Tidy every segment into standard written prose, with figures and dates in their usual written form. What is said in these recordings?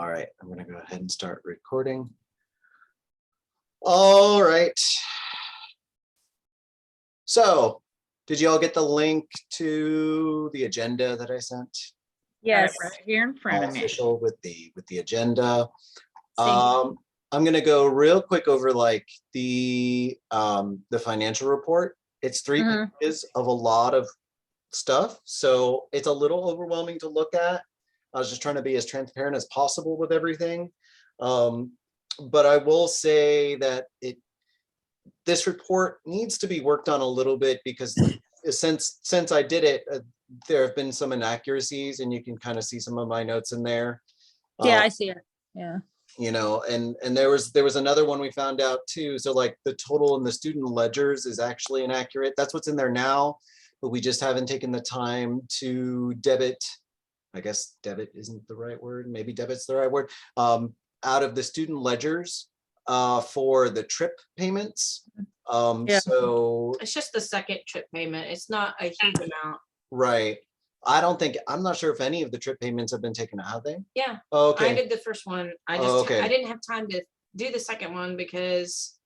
All right, I'm gonna go ahead and start recording. All right. So, did you all get the link to the agenda that I sent? Yes. Right here in front All of me. official with the agenda. Same. I'm gonna go real quick over like the financial report. It's 3 pages of a lot of stuff, so it's a little overwhelming to look at. I was just trying to be as transparent as possible with everything. But I will say that this report needs to be worked on a little bit because since I did it, there have been some inaccuracies, and you can kind of see some of my notes in there. Yeah, I see it. Yeah. You know, and there was another one we found out too. So like the total in the student ledgers is actually inaccurate. That's what's in there now, but we just haven't taken the time to debit. I guess debit isn't the right word. Maybe debit's the right word. Out of the student ledgers for the trip payments. Yeah. So It's just the second trip payment. It's not a huge amount. right. I'm not sure if any of the trip payments have been taken out, have they? Yeah, Okay. I did the first one. I didn't have time to do the second one because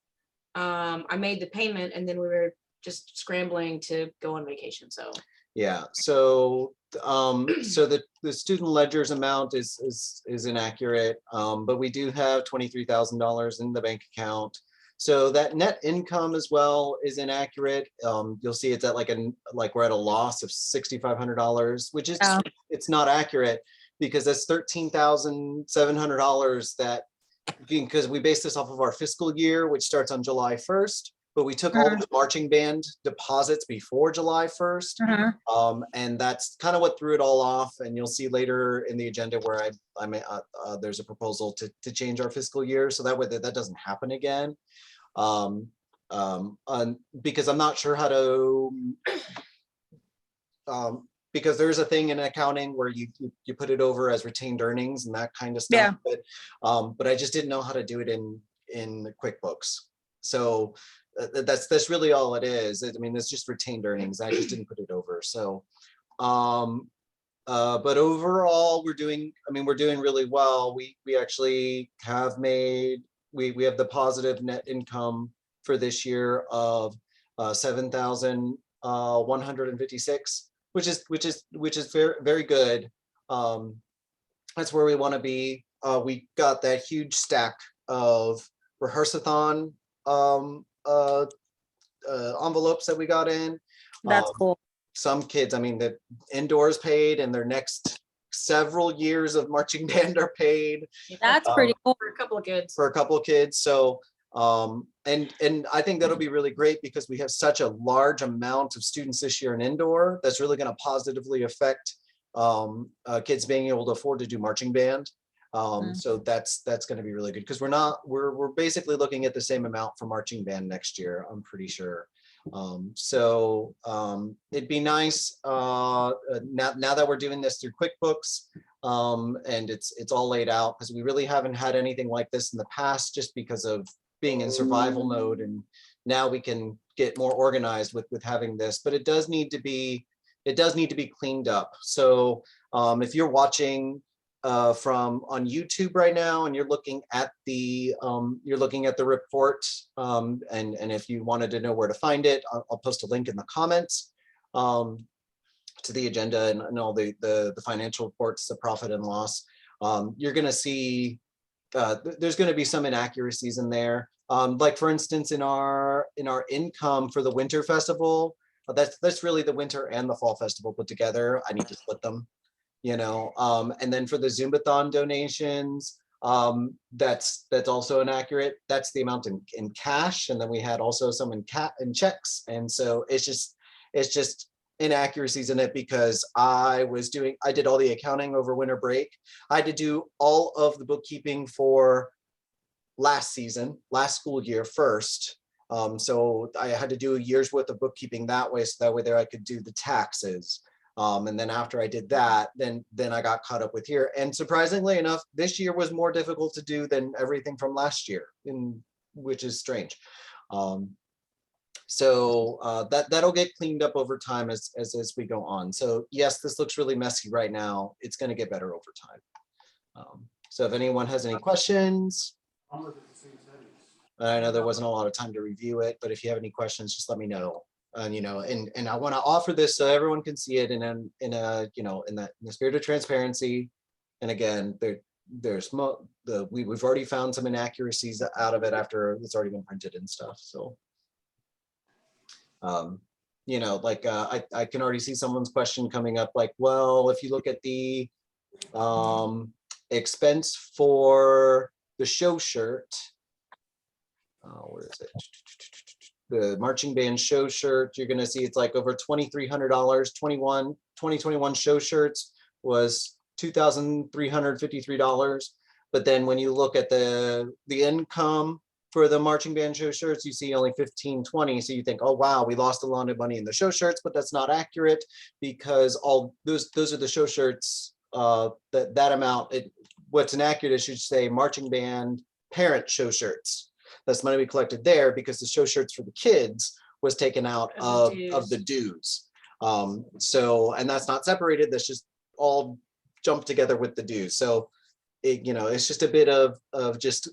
I made the payment and then we were just scrambling to go on vacation. So yeah, so the student ledgers amount is inaccurate, but we do have $23,000 in the bank account. So that net income as well is inaccurate. You'll see it's at like we're at a loss of $6,500, which is it's not accurate because that's $13,700 that, because we base this off of our fiscal year, which starts on July 1st. But we took all the marching band deposits before July 1st. And that's kind of what threw it all off. And you'll see later in the agenda where there's a proposal to change our fiscal year. So that way that doesn't happen again. Because I'm not sure how to, because there's a thing in accounting where you put it over as retained earnings and that kind of stuff. Yeah. But I just didn't know how to do it in QuickBooks. So that's really all it is. I mean, it's just retained earnings. I just didn't put it over. So, but overall, we're doing really well. We actually have made, we have the positive net income for this year of 7,156, which is very, very good. That's where we want to be. We got that huge stack of rehearsathon envelopes that we got in. That's cool. Some kids, I mean, the indoors paid and their next several years of marching band are paid. That's pretty cool. for a couple of kids. So and I think that'll be really great because we have such a large amount of students this year in indoor that's really going to positively affect kids being able to afford to do marching band. So that's going to be really good because we're basically looking at the same amount for marching band next year, I'm pretty sure. So it'd be nice now that we're doing this through QuickBooks, and it's all laid out because we really haven't had anything like this in the past just because of being in survival mode, and now we can get more organized with having this, but it does need to be cleaned up. So if you're watching from on YouTube right now and you're looking at the report, and if you wanted to know where to find it, I'll post a link in the comments to the agenda and all the financial reports, the profit and loss. You're going to see there's going to be some inaccuracies in there. Like for instance, in our income for the winter festival, that's really the winter and the fall festival put together. I need to split them, you know. And then for the Zumbathon donations, that's also inaccurate. That's the amount in cash, and then we had also some in checks, and so it's just inaccuracies in it because I did all the accounting over winter break. I had to do all of the bookkeeping for last school year first. So I had to do a year's worth of bookkeeping that way, so that way there I could do the taxes. And then after I did that, then I got caught up with here. And surprisingly enough, this year was more difficult to do than everything from last year, which is strange. So that'll get cleaned up over time as we go on. So yes, this looks really messy right now. It's going to get better over time. So if anyone has any questions, I know there wasn't a lot of time to review it, but if you have any questions, just let me know. And and I want to offer this so everyone can see it in a in the spirit of transparency. And again, we've already found some inaccuracies out of it after it's already been printed and stuff. So I can already see someone's question coming up, like, well, if you look at the expense for the show shirt, where is it? The marching band show shirt, you're going to see it's like over $2,300. 2021 show shirts was $2,353. But then when you look at the income for the marching band show shirts, you see only $1,520. So you think, oh wow, we lost a lot of money in the show shirts, but that's not accurate, because all those are the show shirts. That amount, what's inaccurate is should say marching band parent show shirts. That's money we collected there, because the show shirts for the kids was taken out of the dues. So, and that's not separated, that's just all jumped together with the dues. So it's just a bit of just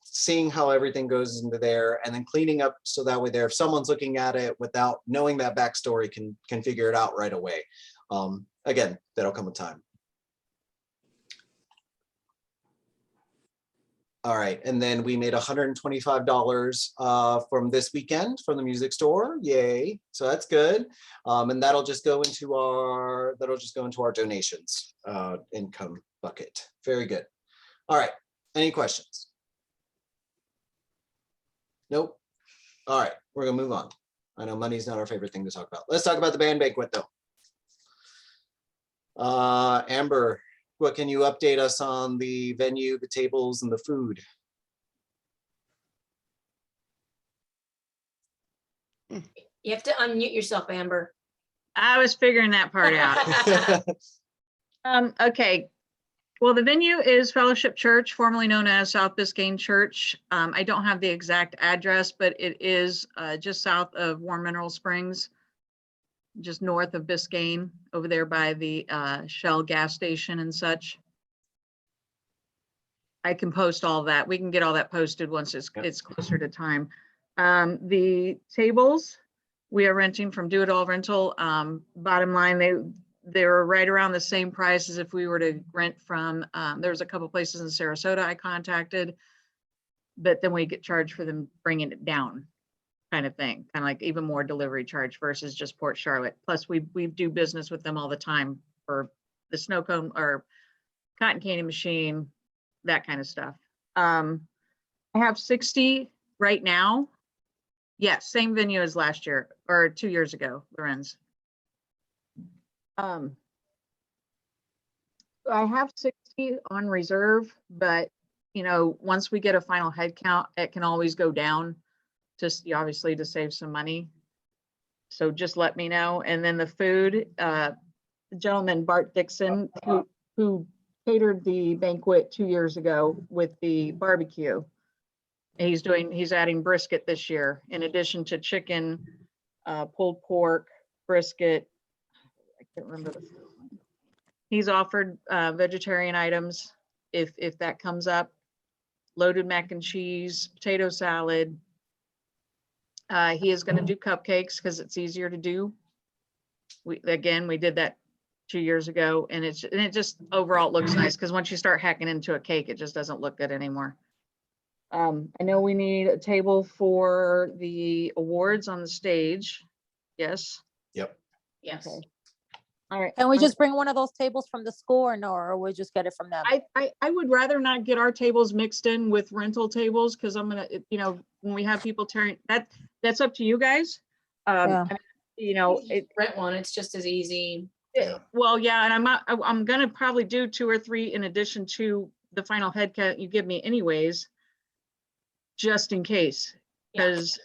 seeing how everything goes into there, and then cleaning up so that way there, if someone's looking at it without knowing that backstory, can figure it out right away. Again, that'll come with time. All right, and then we made $125 from this weekend from the music store. Yay! So that's good, and that'll just go into our donations income bucket. Very good. All right, any questions? Nope. All right, we're gonna move on. I know money's not our favorite thing to talk about. Let's talk about the band banquet though. Amber, what can you update us on the venue, the tables, and the food? You have to unmute yourself, Amber. I was figuring that part out. Okay. Well, the venue is Fellowship Church, formerly known as South Biscayne Church. I don't have the exact address, but it is just south of Warm Mineral Springs, just north of Biscayne, over there by the Shell gas station and such. I can post all that. We can get all that posted once it's closer to time. The tables we are renting from Do It All Rental. Bottom line, they were right around the same price as if we were to rent from. There was a couple places in Sarasota I contacted, but then we get charged for them bringing it down, kind of thing, kind of like even more delivery charge versus just Port Charlotte. Plus we do business with them all the time for the snow cone or cotton candy machine, that kind of stuff. I have 60 right now. Yes, same venue as last year or 2 years ago, Lorenz. I have 60 on reserve, but once we get a final head count, it can always go down, just obviously to save some money. So just let me know. And then the food, the gentleman, Bart Dixon, who catered the banquet 2 years ago with the barbecue. He's adding brisket this year, in addition to chicken, pulled pork, brisket. I can't remember the food. He's offered vegetarian items if that comes up. Loaded mac and cheese, potato salad. He is going to do cupcakes because it's easier to do. We did that 2 years ago, and it just overall looks nice, because once you start hacking into a cake, it just doesn't look good anymore. I know we need a table for the awards on the stage. Yes. Yep. Yes. Okay. All right. Can we just bring one of those tables from the school, or no, or we just get it from them? I would rather not get our tables mixed in with rental tables, because I'm gonna, when we have people that's up to you guys. Yeah. Rent one, it's just as easy. Well, yeah, and I'm gonna probably do 2 or 3 in addition to the final head count you give me anyways, just in case, because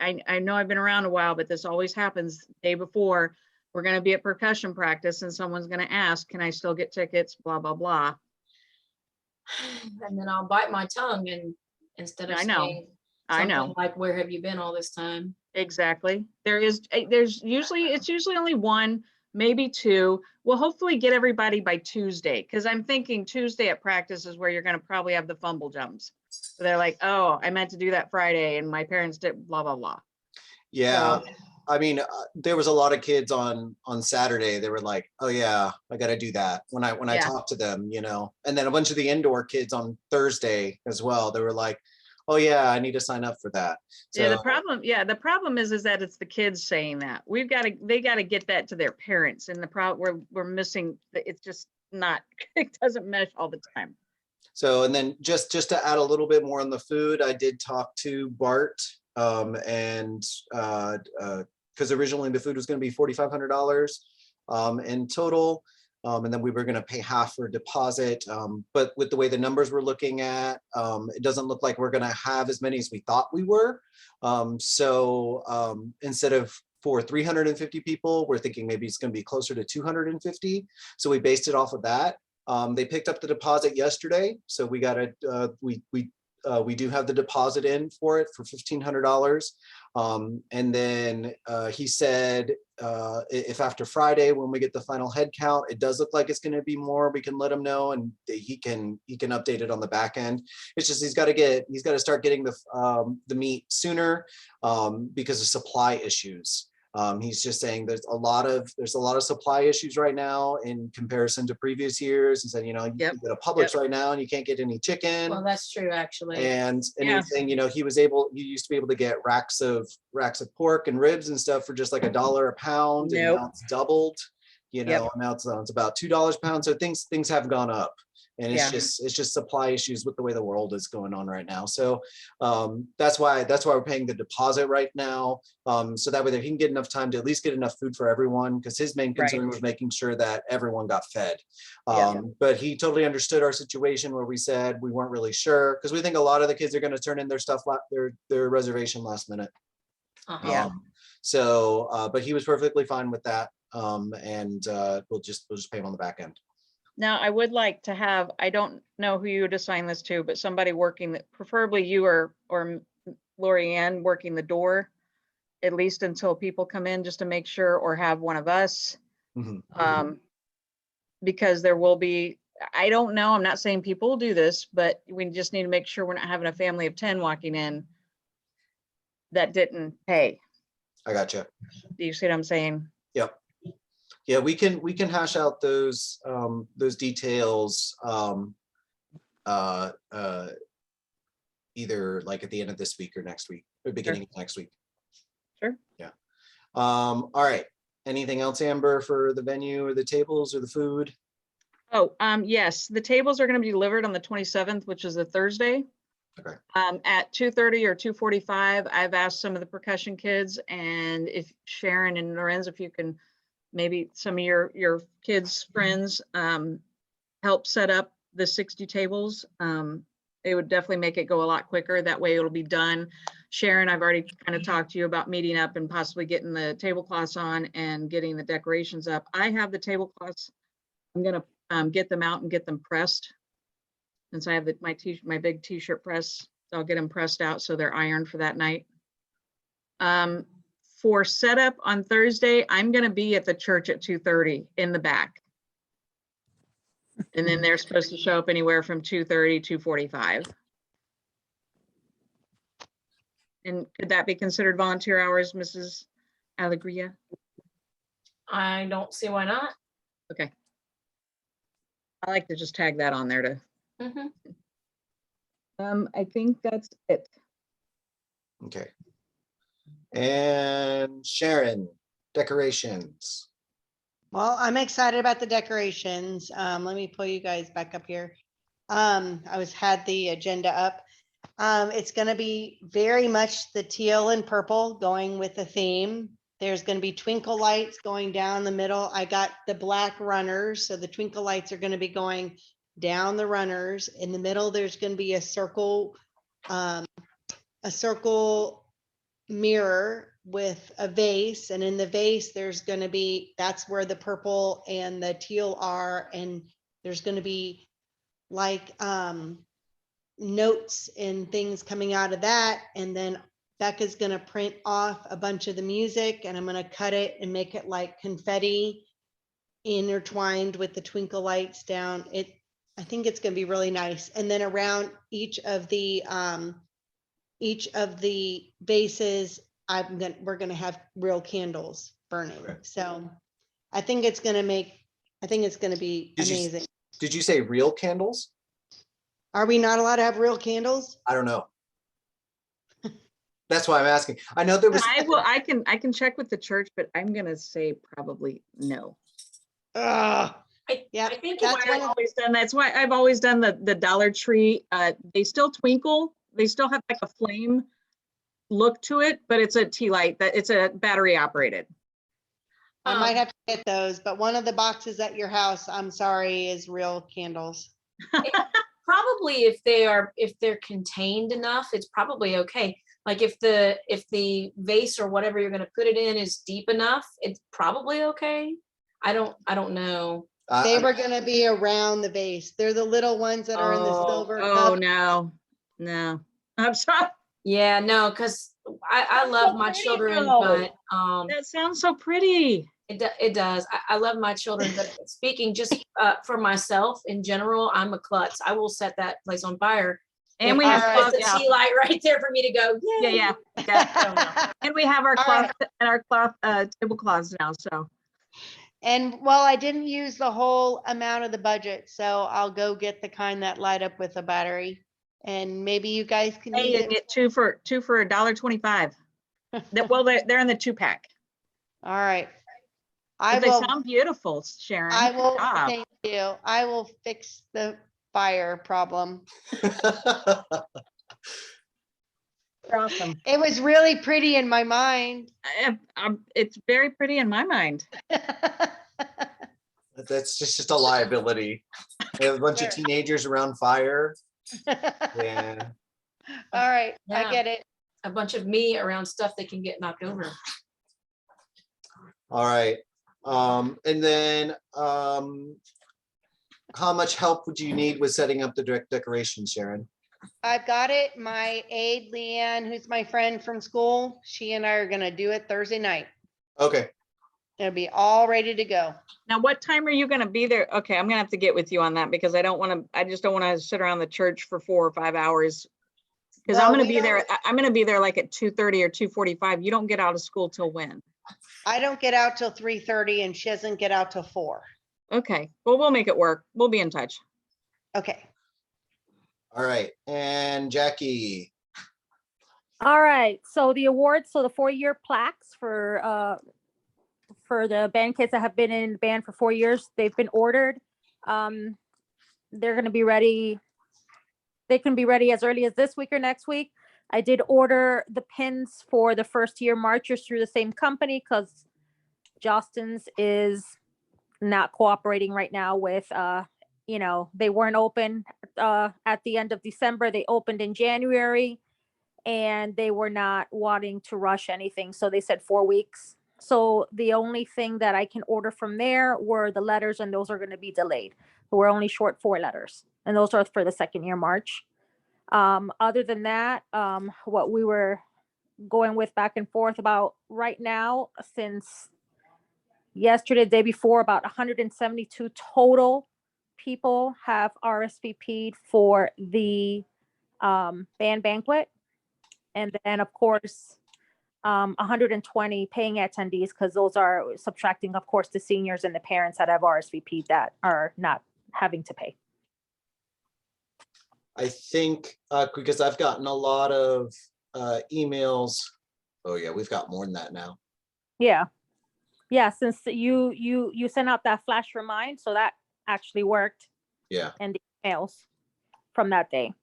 I know I've been around a while, but this always happens. The day before, we're going to be at percussion practice and someone's going to ask, can I still get tickets, blah, blah, blah. And then I'll bite my tongue, and instead of saying something like, where have you been all this time? Exactly. It's usually only one, maybe 2. We'll hopefully get everybody by Tuesday, because I'm thinking Tuesday at practice is where you're going to probably have the fumble jumps. So they're like, oh, I meant to do that Friday and my parents did blah, blah, blah. Yeah, So, I mean, there was a lot of kids on Saturday. They were like, "Oh yeah, I got to do that." When I Yeah. talked to them, you know, and then a bunch of the indoor kids on Thursday as well. They were like, "Oh yeah, I need to sign up for that." yeah, So the problem is that it's the kids saying that. They got to get that to their parents, and the problem we're missing, it's just not, it doesn't mesh all the time. and then just to add a little bit more on the food, I did talk to Bart, and because originally the food was going to be $4,500 in total. And then we were going to pay half for deposit. But with the way the numbers we're looking at, it doesn't look like we're going to have as many as we thought we were. So instead of for 350 people, we're thinking maybe it's going to be closer to 250. So we based it off of that. They picked up the deposit yesterday. So we got we do have the deposit in for it for $1,500. And then he said, if after Friday, when we get the final head count, it does look like it's going to be more, we can let him know, and he can update it on the back end. It's just he's got to start getting the meat sooner because of supply issues. He's just saying there's a lot of supply issues right now in comparison to previous years. He said, you know, you Yep. can go to Publix right now and you can't get any chicken. Well, that's true, actually. And Yeah. he's saying, you know, he used to be able to get racks of pork and ribs and stuff for just like $1 a pound. And Nope. now it's doubled, you know, now it's about $2 a pound. So things have gone up. And it's just supply issues with the way the world is going on right now. So that's why we're paying the deposit right now. So that way he can get enough time to at least get enough food for everyone, because his main concern was making sure that everyone got fed. But he totally understood our situation where we said we weren't really sure, because we think a lot of the kids are going to turn in their stuff, their reservation last minute. But he was perfectly fine with that. And we'll just pay him on the back end. Now, I would like to have, I don't know who you would assign this to, but somebody working, preferably you or Lori Ann working the door, at least until people come in, just to make sure, or have one of us. Because there will be, I don't know, I'm not saying people will do this, but we just need to make sure we're not having a family of 10 walking in that didn't pay. I gotcha. Do you see what I'm saying? Yep. Yeah, we can hash out those details either like at the end of this week or next week, or beginning of next week. Sure. Yeah. All right. Anything else, Amber, for the venue or the tables or the food? Oh, yes, the tables are going to be delivered on the 27th, which is a Thursday. Okay. At 2:30 or 2:45. I've asked some of the percussion kids, and if Sharon and Lorenz, if you can, maybe some of your kids' friends, help set up the 60 tables. It would definitely make it go a lot quicker. That way it'll be done. Sharon, I've already kind of talked to you about meeting up and possibly getting the tablecloths on and getting the decorations up. I have the tablecloths. I'm gonna get them out and get them pressed. Since I have my big t-shirt press, I'll get them pressed out so they're ironed for that night. For setup on Thursday, I'm going to be at the church at 2:30 in the back. And then they're supposed to show up anywhere from 2:30, 2:45. And could that be considered volunteer hours, Mrs. Alegria? I don't see why not. Okay. I like to just tag that on there to. I think that's it. Okay. And Sharon, decorations. Well, I'm excited about the decorations. Let me pull you guys back up here. I had the agenda up. It's going to be very much the teal and purple going with the theme. There's going to be twinkle lights going down the middle. I got the black runners, so the twinkle lights are going to be going down the runners. In the middle, there's going to be a circle mirror with a vase, and in the vase there's going to be, that's where the purple and the teal are, and there's going to be like notes and things coming out of that, and then Becca's going to print off a bunch of the music, and I'm going to cut it and make it like confetti intertwined with the twinkle lights down. I think it's gonna be really nice. And then around each of the bases, we're gonna have real candles burning. Okay. So I think it's gonna be amazing. Did you say real candles? Are we not allowed to have real candles? I don't know. That's why I'm asking. I know there was, I can check with the church, but I'm gonna say probably no. Yeah, I think that's it's one I've of- always done, that's why I've always done the Dollar Tree. They still twinkle. They still have like a flame look to it, but it's a tea light, that it's a battery operated. I might Um, have to get those, but one of the boxes at your house, I'm sorry, is real candles. probably if they're contained enough, it's probably okay. Like if the vase or whatever you're gonna put it in is deep enough, it's probably okay. I don't know. They were gonna be around the base. They're the little ones that are in the silver Oh, cup. no. I'm sorry. Yeah, no, because I That's love so my pretty, children, though. but That sounds so pretty. it does. I love my children, but speaking just for myself in general, I'm a klutz. I will set that place on fire. And If we have All right. cloth, it's a yeah, tea light right there for me to go, yeah, yay. yeah. I don't know. And we have our All cloth right. and our cloth tablecloths now, so. And well, I didn't use the whole amount of the budget, so I'll go get the kind that light up with a battery. And maybe you guys can Hey, use you it. get two for $1.25. Well, they're in the 2-pack. All right. I But they will, sound beautiful, Sharon. I Good will, job. thank you. I will fix the fire problem. They're awesome. It was really pretty in my mind. It's very pretty in my mind. that's just a liability. We have a bunch of Sure. teenagers around fire. Yeah. All right, I Yeah. get it. A bunch of me around stuff that can get knocked over. All right. And then, how much help would you need with setting up the direct decoration, Sharon? I've got it. My aide, Leanne, who's my friend from school, she and I are gonna do it Thursday night. Okay. It'll be all ready to go. Now, what time are you gonna be there? Okay, I'm gonna have to get with you on that because I just don't wanna sit around the church for 4 or 5 hours. Cause I'm Well, gonna we be there, don't- I'm gonna be there like at 2:30 or 2:45. You don't get out of school till when? I don't get out till 3:30 and she doesn't get out till 4. Okay, well, we'll make it work. We'll be in touch. Okay. All right. And Jackie. All right, so the awards, so the 4-year plaques for the band kids that have been in the band for 4 years, they've been ordered. They're gonna be ready. They can be ready as early as this week or next week. I did order the pins for the first year marchers through the same company because Justin's is not cooperating right now with, they weren't open at the end of December. They opened in January and they were not wanting to rush anything. So they said 4 weeks. So the only thing that I can order from there were the letters, and those are going to be delayed. We're only short 4 letters, and those are for the second year March. Other than that, what we were going with back and forth about right now, since yesterday, the day before, about 172 total people have RSVP'd for the band banquet. And then, of course, 120 paying attendees, because those are subtracting, of course, the seniors and the parents that have RSVP'd that are not having to pay. I think, because I've gotten a lot of emails. Oh yeah, we've got more than that now. Yeah. Yeah, since you sent out that flash remind, so that actually worked. Yeah. And the emails from that day.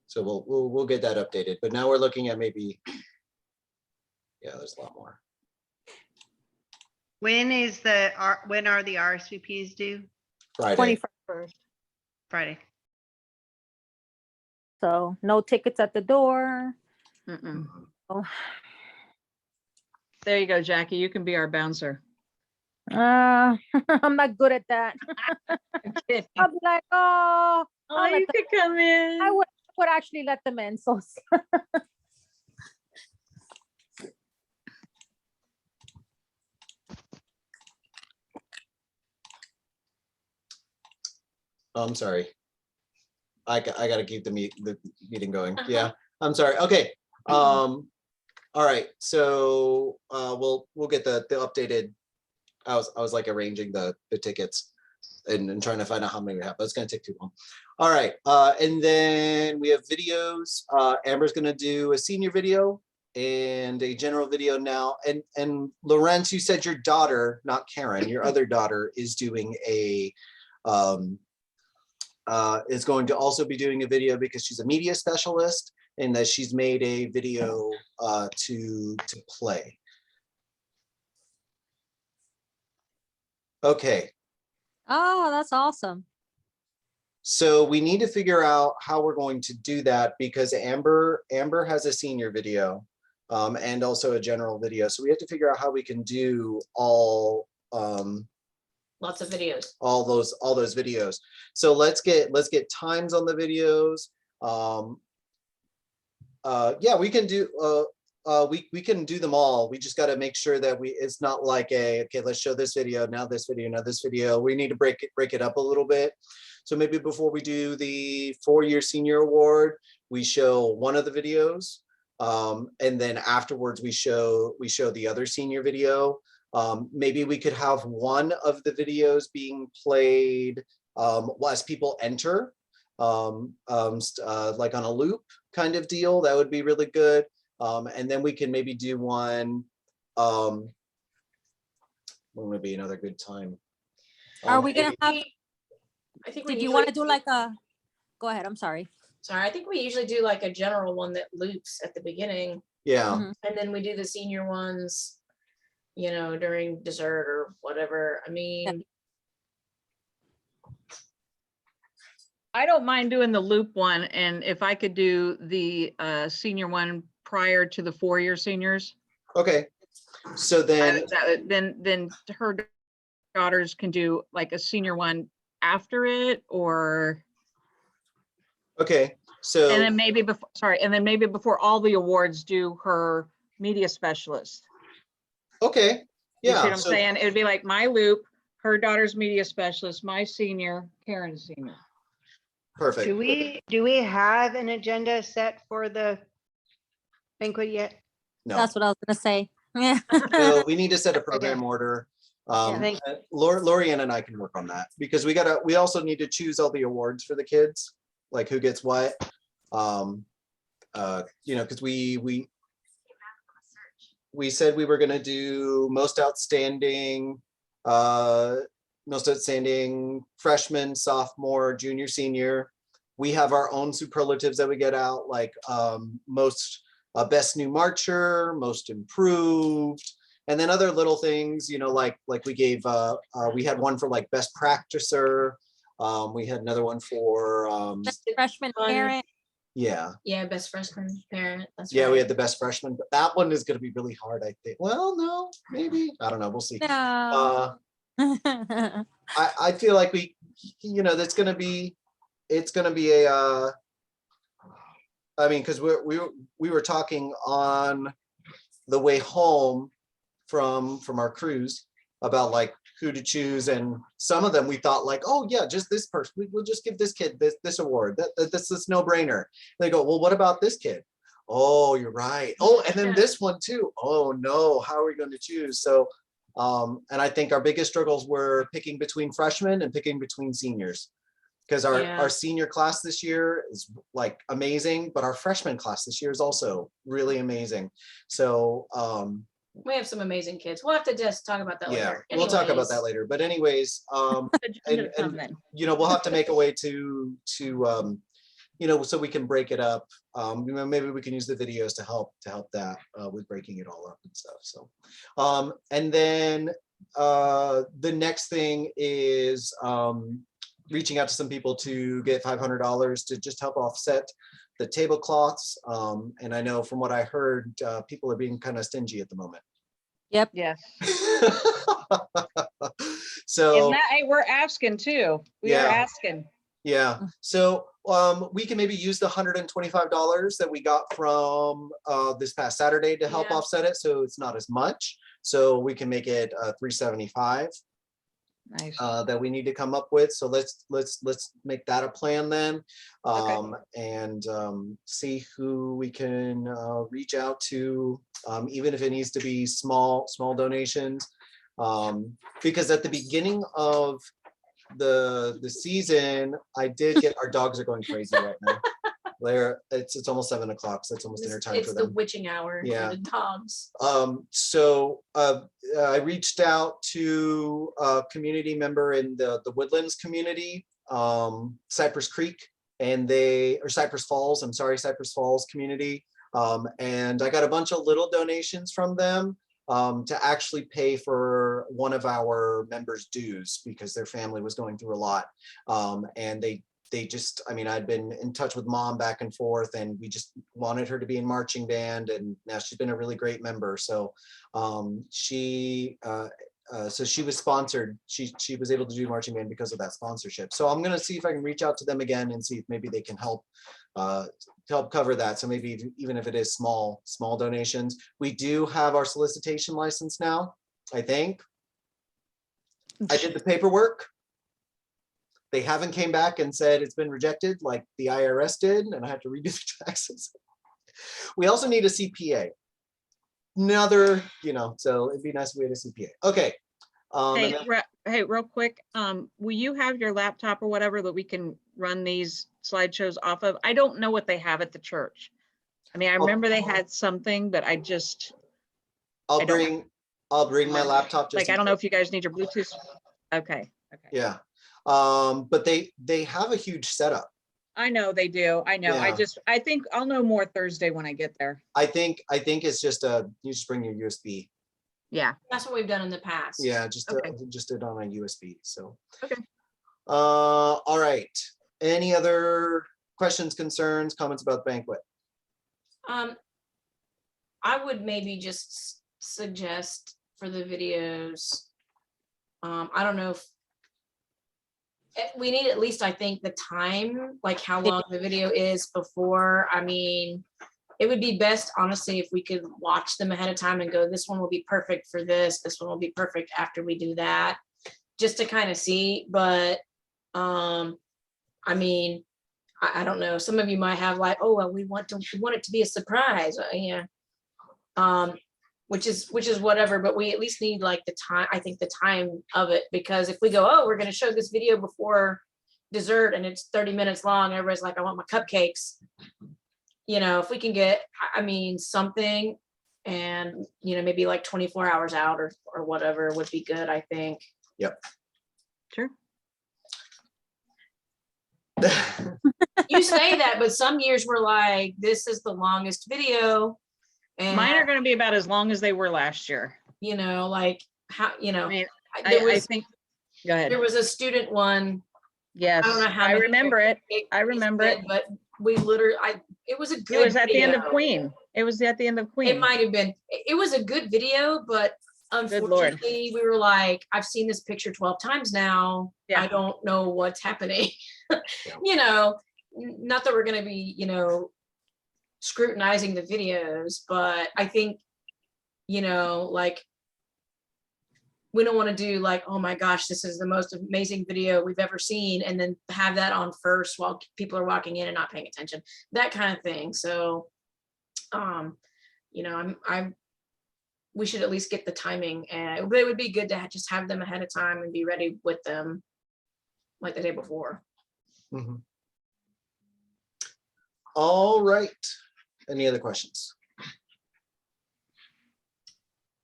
So we'll get that updated, but now we're looking at maybe, yeah, there's a lot more. When are the RSVPs due? Friday. 21st. Friday. So no tickets at the door. Mm-mm. Oh. There you go, Jackie. You can be our bouncer. I'm not good at that. I'm kidding. I'll be like, oh, Oh, I'll let you could come in. I would actually let them in. So I'm sorry. I gotta keep the meeting going. Yeah, I'm sorry. Okay. All right. So we'll get the updated. I was like arranging the tickets and trying to find out how many we have, but it's gonna take too long. All right. And then we have videos. Amber's gonna do a senior video and a general video now. And Lorenz, you said your daughter, not Karen, your other daughter is doing a is going to also be doing a video because she's a media specialist and that she's made a video to play. Okay, Oh, that's awesome. so we need to figure out how we're going to do that because Amber has a senior video and also a general video. So we have to figure out how we can do all Lots of videos. all those videos. So let's get times on the videos. Yeah, we can do we can do them all. We just got to make sure that it's not like okay, let's show this video, now this video, now this video. We need to break it up a little bit. So maybe before we do the 4-year senior award, we show one of the videos. And then afterwards we show the other senior video. Maybe we could have one of the videos being played as people enter, like on a loop kind of deal. That would be really good. And then we can maybe do one. When would be another good time? Are we gonna have, I think we did you usually want to do like a, go ahead, I'm sorry. Sorry, I think we usually do like a general one that loops at the beginning, Yeah. Mhm. and then we do the senior ones, you know, during dessert or whatever. I mean, I don't mind doing the loop one, and if I could do the senior one prior to the 4-year seniors, Okay. So then, then her daughters can do like a senior one after it, or okay. So and then maybe before, sorry, and then maybe before all the awards, do her media specialist. okay. You see Yeah. what I'm So saying? It'd be like my loop, her daughter's media specialist, my senior, Karen's senior. perfect. Do we have an agenda set for the banquet yet? No. That's what I was gonna say. Yeah. No, we need to set a program order. Thank Lorianne and I can work on that because we also need to choose all the awards for the kids, like who gets what. You know, because we said we were gonna do most outstanding freshman, sophomore, junior, senior. We have our own superlatives that we get out, like most best new marcher, most improved, and then other little things, you know, like we gave we had one for like best practicer. We had another one for Best freshman Fun. parent. yeah. best freshman parent. That's Yeah, right. we had the best freshman, but that one is going to be really hard, I think. Well, no, maybe. I don't know. We'll see. No. I feel like you know, it's going to be a, I mean, because we were talking on the way home from our cruise about like who to choose, and some of them we thought like, oh yeah, just this person. We'll just give this kid this award. That's this no brainer. They go, well, what about this kid? Oh, you're right. Oh, and then this one too. Oh no, how are we going to choose? So, and I think our biggest struggles were picking between freshmen and picking between seniors, because our senior class this year is like amazing, but our freshman class this year is also really amazing. So, We have some amazing kids. We'll have to just talk about that yeah, later. we'll talk about that Anyways. later. But anyways, Agenda and then. you know, we'll have to make a way to you know, so we can break it up. You know, maybe we can use the videos to help that with breaking it all up and stuff. So, and then the next thing is reaching out to some people to get $500 to just help offset the tablecloths. And I know from what I heard, people are being kind of stingy at the moment. Yes. So And that, hey, we're asking too. We are Yeah. asking. yeah, so we can maybe use the $125 that we got from this past Saturday to help Yeah. offset it, so it's not as much. So we can make it $375. Nice. that we need to come up with. So let's make that a plan then. And see who we can reach out to, even if it needs to be small donations. Because at the beginning of the season, I did get, our dogs are going crazy right now. It's almost 7 o'clock, so it's almost dinner time It's for the them. witching hour Yeah. for the dogs. So I reached out to a community member in the Woodlands community, Cypress Creek, and Cypress Falls, I'm sorry, Cypress Falls community. And I got a bunch of little donations from them to actually pay for one of our members' dues because their family was going through a lot. And they just, I mean, I'd been in touch with mom back and forth, and we just wanted her to be in marching band, and now she's been a really great member. So she was sponsored. She was able to do marching band because of that sponsorship. So I'm gonna see if I can reach out to them again and see if maybe they can help cover that. So maybe even if it is small donations. We do have our solicitation license now, I think. I did the paperwork. They haven't came back and said it's been rejected like the IRS did, and I have to redo the taxes. We also need a CPA. Another, so it'd be nice if we had a CPA. Okay. Hey, real quick, will you have your laptop or whatever that we can run these slideshows off of? I don't know what they have at the church. I mean, I remember they had something, but I just. I'll bring my laptop. Like, I don't know if you guys need your Bluetooth. Okay. Yeah. But they have a huge setup. I know they do. I know. Yeah. I think I'll know more Thursday when I get there. I think it's just you just bring your USB. Yeah. That's what we've done in the past. Yeah, just Okay. just it on a USB. So. Okay. All right. Any other questions, concerns, comments about the banquet? I would maybe just suggest for the videos, I don't know if we need at least, I think, the time, like how long the video is before. I mean, it would be best, honestly, if we could watch them ahead of time and go, this one will be perfect for this one will be perfect after we do that, just to kind of see. But I mean, I don't know, some of you might have like, oh well, we want it to be a surprise. Yeah. Which is whatever, but we at least need like the time, I think the time of it, because if we go, oh, we're going to show this video before dessert and it's 30 minutes long, everybody's like, I want my cupcakes. If we can get, I mean, something, and maybe like 24 hours out or whatever would be good, I think. Yep. Sure. You say that, but some years we're like, this is the longest video. And mine are going to be about as long as they were last year. Like how, I mean, I think, go ahead. there was a student one. Yes, I don't know how I many remember it. I remember it. But we literally, it was a good It was at the end of video. Queen. It was at the end of Queen. It might have been, it was a good video, but Lord. unfortunately we were like, I've seen this picture 12 times now. Yeah. I don't know what's happening. Not that we're going to be, scrutinizing the videos, but I think, like, we don't want to do like, oh my gosh, this is the most amazing video we've ever seen, and then have that on first while people are walking in and not paying attention, that kind of thing. So we should at least get the timing, and it would be good to just have them ahead of time and be ready with them like the day before. Mm-hmm. All right. Any other questions?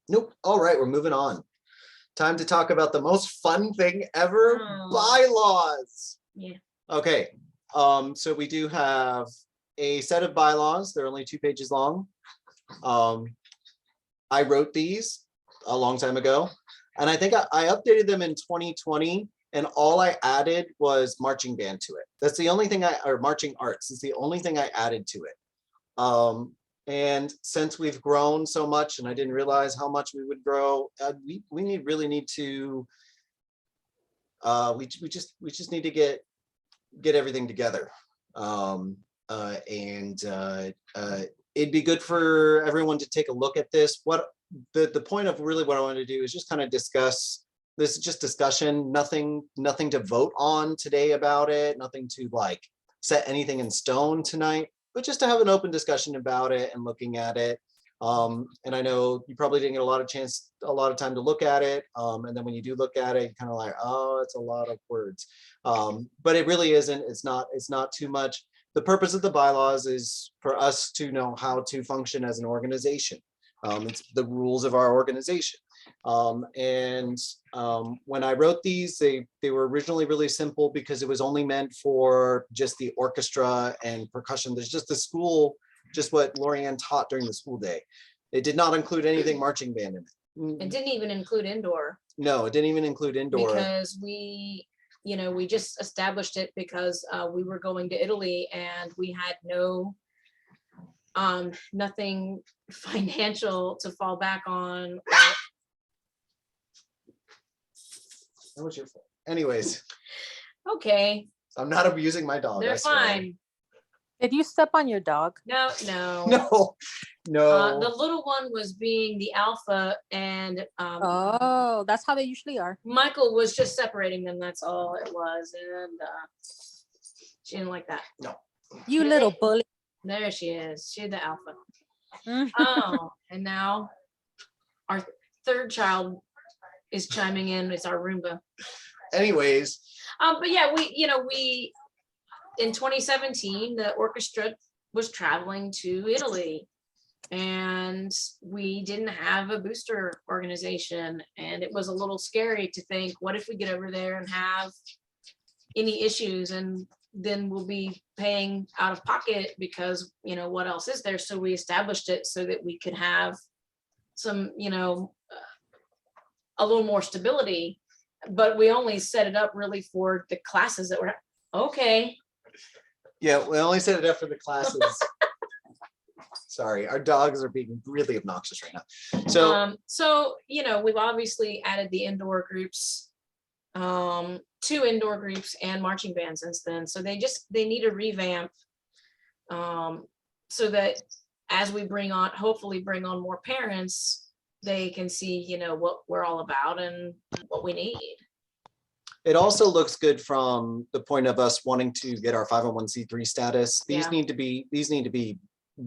Nope. All right, we're moving on. Time to talk about the most fun thing ever, bylaws. Yeah. Okay. So we do have a set of bylaws. They're only 2 pages long. I wrote these a long time ago, and I think I updated them in 2020, and all I added was marching band to it. That's the only thing or marching arts is the only thing I added to it. And since we've grown so much, and I didn't realize how much we would grow, we really need to, we just need to get everything together. It'd be good for everyone to take a look at this. What the point of really what I want to do is just kind of discuss this is just discussion, nothing to vote on today about it, nothing to like set anything in stone tonight, but just to have an open discussion about it and looking at it. And I know you probably didn't get a lot of time to look at it. And then when you do look at it, you're kind of like, oh, it's a lot of words. But it really isn't, it's not too much. The purpose of the bylaws is for us to know how to function as an organization. It's the rules of our organization. When I wrote these, they were originally really simple because it was only meant for just the orchestra and percussion. There's just the school, just what Lorianne taught during the school day. It did not include anything marching band in It it. didn't even include indoor No, it didn't even include indoor. because we just established it because we were going to Italy and we had nothing financial to fall back on. That was your fault. Anyways, Okay, I'm not abusing my dog. I they're swear. fine. Did you step on your dog? No. No, no. The little one was being the alpha and Oh, that's how they usually are. Michael was just separating them. That's all it was. And she didn't like that. You little bully. There she is. She's the alpha. Mm. Oh, and now our third child is chiming in. It's our Roomba. Anyways, But yeah, we in 2017, the orchestra was traveling to Italy and we didn't have a booster organization. And it was a little scary to think, what if we get over there and have any issues and then we'll be paying out of pocket because, what else is there? So we established it so that we could have some, a little more stability, but we only set it up really for the classes that were okay. yeah, we only set it up for the classes. Sorry, our dogs are being really obnoxious right now. So, We've obviously added the indoor groups, 2 indoor groups and marching band since then. So they need a revamp, so that as we hopefully bring on more parents, they can see, what we're all about and what we need. it also looks good from the point of us wanting to get our 501c3 status. These Yeah. need to be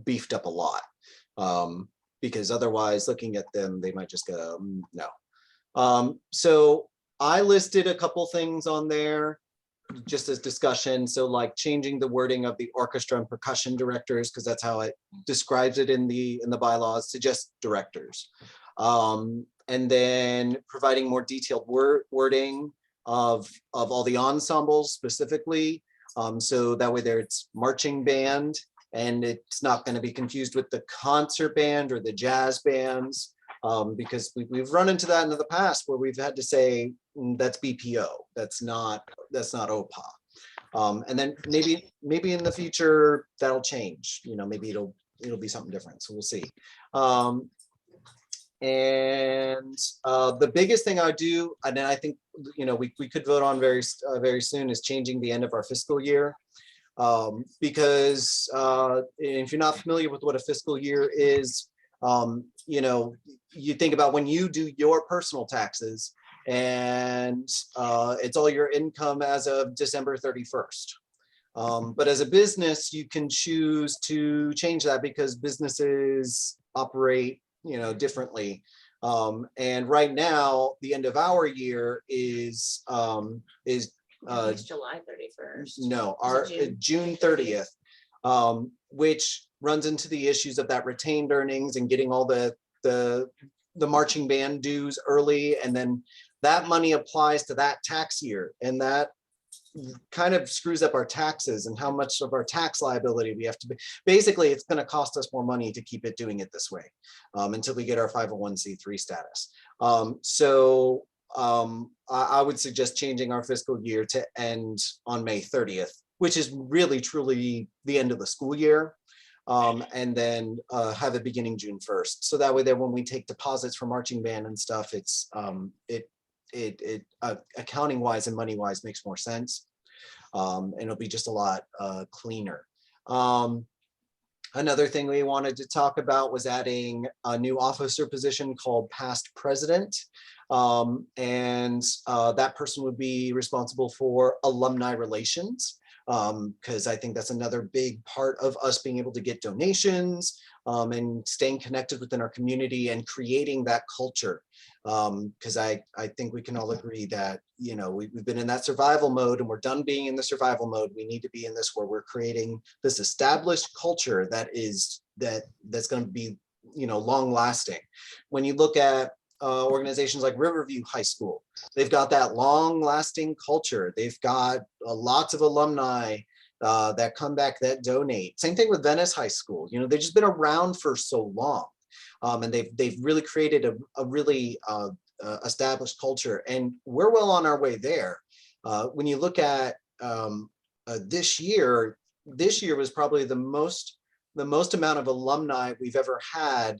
beefed up a lot. Because otherwise looking at them, they might just go, no. So I listed a couple things on there just as discussion. So like changing the wording of the orchestra and percussion directors, because that's how it describes it in the bylaws, to just directors. And then providing more detailed wording of all the ensembles specifically. So that way it's marching band and it's not going to be confused with the concert band or the jazz bands. Because we've run into that in the past where we've had to say that's BPO, that's not OPPA. And then maybe in the future that'll change. Maybe it'll be something different. So we'll see. The biggest thing I do, and then I think we could vote on very soon, is changing the end of our fiscal year. Because if you're not familiar with what a fiscal year is, you think about when you do your personal taxes and it's all your income as of December 31st. But as a business, you can choose to change that because businesses operate, differently. And right now, the end of our year is It's July 31st. no, Is it June 30th, which runs into the issues of that retained earnings and getting all the marching band dues early, and then that money applies to that tax year, and that kind of screws up our taxes and how much of our tax liability we have to be. Basically, it's going to cost us more money to keep it doing it this way until we get our 501c3 status. I would suggest changing our fiscal year to end on May 30th, which is really truly the end of the school year. And then have it beginning June 1st. So that way that when we take deposits for marching band and stuff, it's accounting wise and money wise makes more sense. And it'll be just a lot cleaner. Another thing we wanted to talk about was adding a new officer position called past president. And that person would be responsible for alumni relations, because I think that's another big part of us being able to get donations, and staying connected within our community and creating that culture. Because I think we can all agree that, you know, we've been in that survival mode and we're done being in the survival mode. We need to be in this where we're creating this established culture that's going to be, you know, long lasting. When you look at organizations like Riverview High School, they've got that long lasting culture. They've got lots of alumni that come back, that donate. Same thing with Venice High School. You know, they've just been around for so long. And they've really created a really established culture, and we're well on our way there. When you look at this year was probably the most amount of alumni we've ever had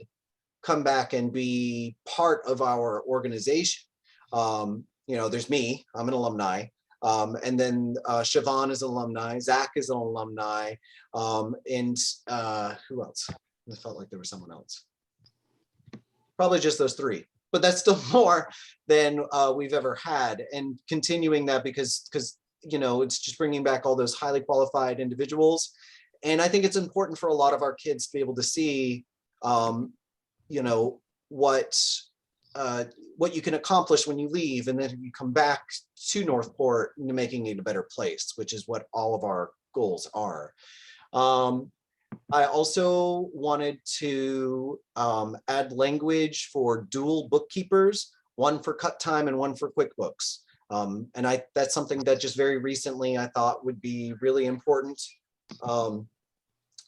come back and be part of our organization. You know, there's me, I'm an alumni. And then Siobhan is an alumni, Zach is an alumni, and who else? I felt like there was someone else. Probably just those three, but that's still more than we've ever had, and continuing that because you know, it's just bringing back all those highly qualified individuals. And I think it's important for a lot of our kids to be able to see, you know, what you can accomplish when you leave, and then you come back to Northport into making it a better place, which is what all of our goals are. I also wanted to add language for dual bookkeepers, one for cut time and one for QuickBooks. And that's something that just very recently I thought would be really important.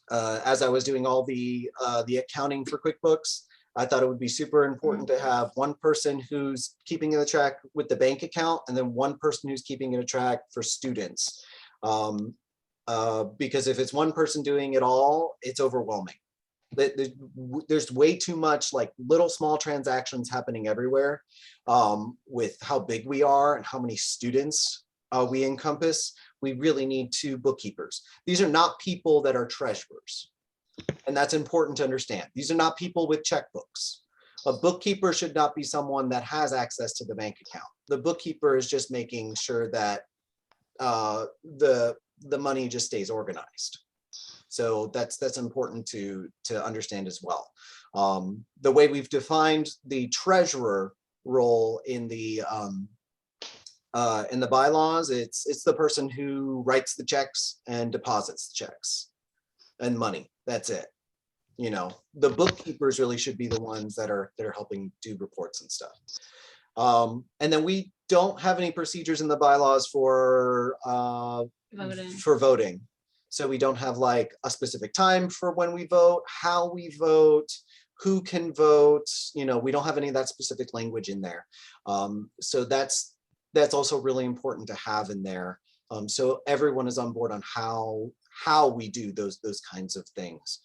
As I was doing all the accounting for QuickBooks, I thought it would be super important to have one person who's keeping the track with the bank account, and then one person who's keeping it a track for students. Because if it's one person doing it all, it's overwhelming. There's way too much like little small transactions happening everywhere, with how big we are and how many students we encompass. We really need two bookkeepers. These are not people that are treasurers. And that's important to understand. These are not people with checkbooks. A bookkeeper should not be someone that has access to the bank account. The bookkeeper is just making sure that the money just stays organized. So that's important to understand as well. The way we've defined the treasurer role in the bylaws, it's the person who writes the checks and deposits the checks and money. That's it. You know, the bookkeepers really should be the ones that are helping do reports and stuff. And then we don't have any procedures in the bylaws for voting. So we don't have like a specific time for when we vote, how we vote, who can vote. You know, we don't have any of that specific language in there. So that's also really important to have in there. So everyone is on board on how we do those kinds of things.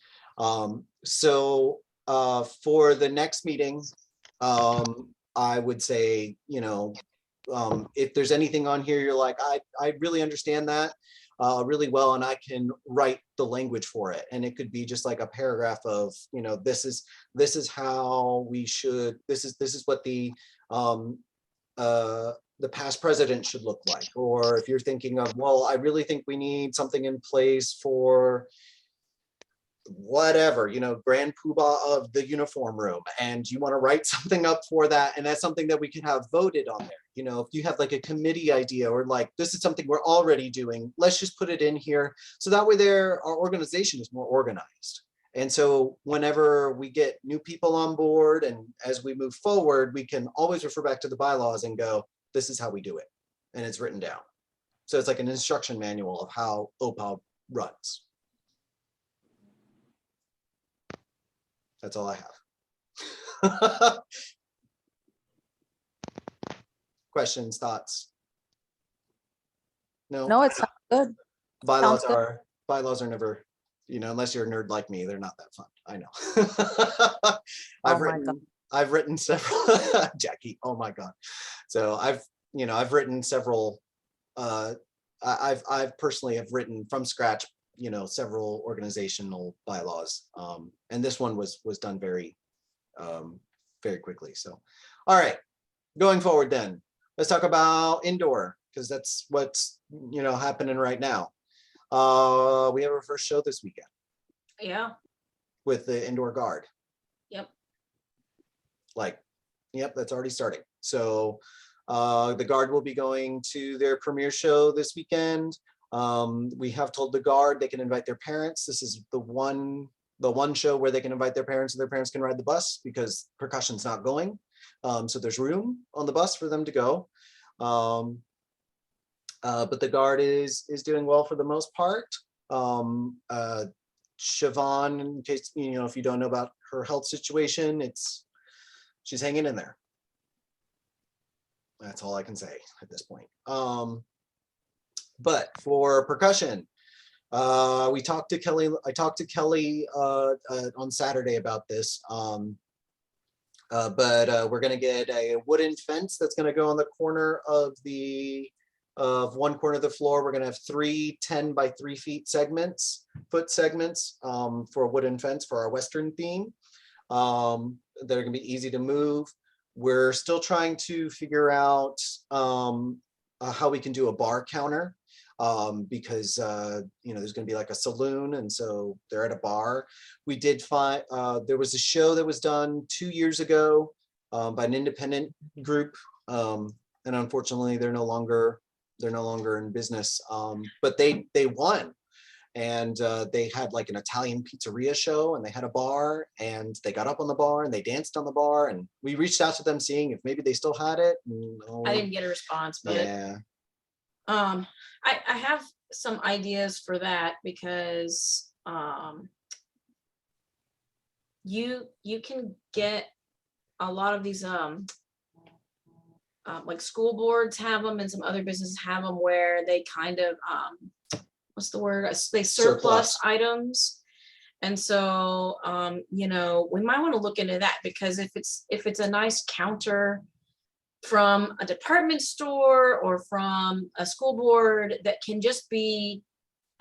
So for the next meeting, I would say, you know, if there's anything on here, you're like, I really understand that really well, and I can write the language for it. And it could be just like a paragraph of, you know, this is how we should, this is what the past president should look like. Or if you're thinking of, well, I really think we need something in place for whatever, you know, grand poobah of the uniform room, and you want to write something up for that, and that's something that we can have voted on there. You know, if you have like a committee idea, or like, this is something we're already doing, let's just put it in here. So that way our organization is more organized. And so whenever we get new people on board, and as we move forward, we can always refer back to the bylaws and go, this is how we do it. And it's written down. So it's like an instruction manual of how OPPA runs. That's all I have. Questions, thoughts? No. No, it's not good. Bylaws sounds are never, you know, unless you're a nerd like me, they're not that fun. I know. I've written several Jackie, oh my God. So I've written several, I've personally have written from scratch, you know, several organizational bylaws. And this one was done very, very quickly. So, all right. going forward then, let's talk about indoor, because that's what's, happening right now. We have our first show this weekend Yeah, with the indoor guard. yep. Yep, that's already starting. So the guard will be going to their premiere show this weekend. We have told the guard they can invite their parents. This is the one show where they can invite their parents and their parents can ride the bus because percussion's not going. So there's room on the bus for them to go. But the guard is doing well for the most part. Siobhan, in case, if you don't know about her health situation, she's hanging in there. That's all I can say at this point. But for percussion, I talked to Kelly on Saturday about this. But we're gonna get a wooden fence that's gonna go on the corner of one corner of the floor. We're gonna have 3 10 by 3 feet foot segments for a wooden fence for our Western theme. That are gonna be easy to move. We're still trying to figure out how we can do a bar counter because there's going to be like a saloon, and so they're at a bar. We did find there was a show that was done 2 years ago by an independent group, and unfortunately they're no longer in business. But they won. And they had like an Italian pizzeria show, and they had a bar, and they got up on the bar and they danced on the bar, and we reached out to them seeing if maybe they still had it. I didn't get a response, but Yeah, I have some ideas for that because you can get a lot of these like school boards have them, and some other businesses have them where they kind of what's the word? They surplus items. And so, we might want to look into that, because if it's a nice counter from a department store or from a school board that can just be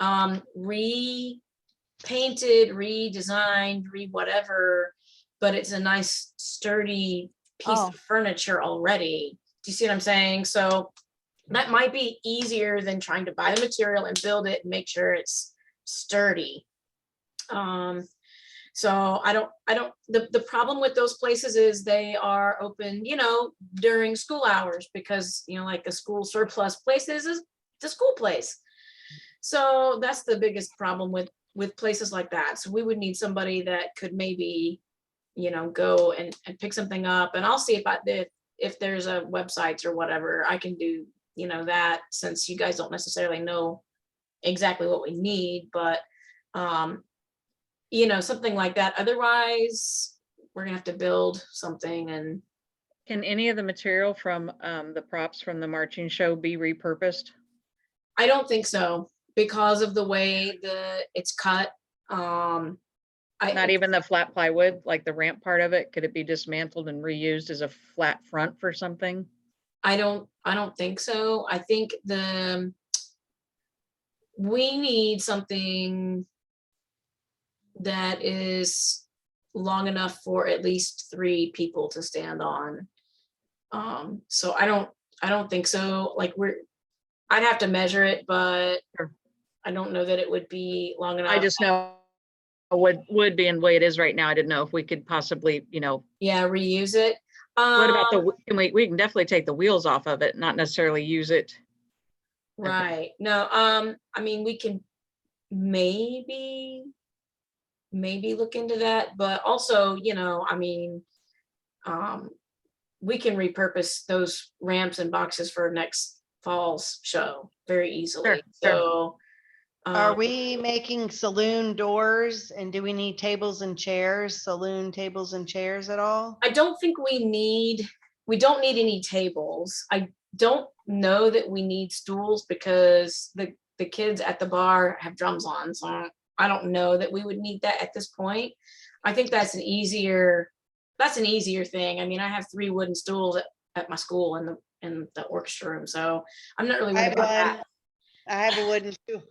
repainted, redesigned, whatever, but it's a nice sturdy piece of furniture already. Do you see what I'm saying? So that might be easier than trying to buy the material and build it and make sure it's sturdy. So the problem with those places is they are open, during school hours, because, like a school surplus place is the school place. So that's the biggest problem with places like that. So we would need somebody that could maybe, go and pick something up, and I'll see if there's a website or whatever I can do, that, since you guys don't necessarily know exactly what we need, but something like that. Otherwise, we're gonna have to build something. And Can any of the material from the props from the marching show be repurposed? I don't think so, because of the way it's cut. Not even the flat plywood, like the ramp part of it? Could it be dismantled and reused as a flat front for something? I don't think so. I think we need something that is long enough for at least 3 people to stand on. So I don't think so. Like I'd have to measure it, but Sure. I don't know that it would be long enough. I just know would be in the way it is right now. I didn't know if we could possibly, Yeah, reuse it. what about we can definitely take the wheels off of it, not necessarily use it. Right. No, I mean, we can maybe look into that, but also, I mean, we can repurpose those ramps and boxes for next fall's show very easily. Sure. So Are we making saloon doors, and do we need tables and chairs, saloon tables and chairs at all? I don't think we don't need any tables. I don't know that we need stools, because the kids at the bar have drums on. So I don't know that we would need that at this point. I think that's an easier thing. I mean, I have 3 wooden stools at my school in the orchestra room. So I'm not really worried about that. I have a wooden stool.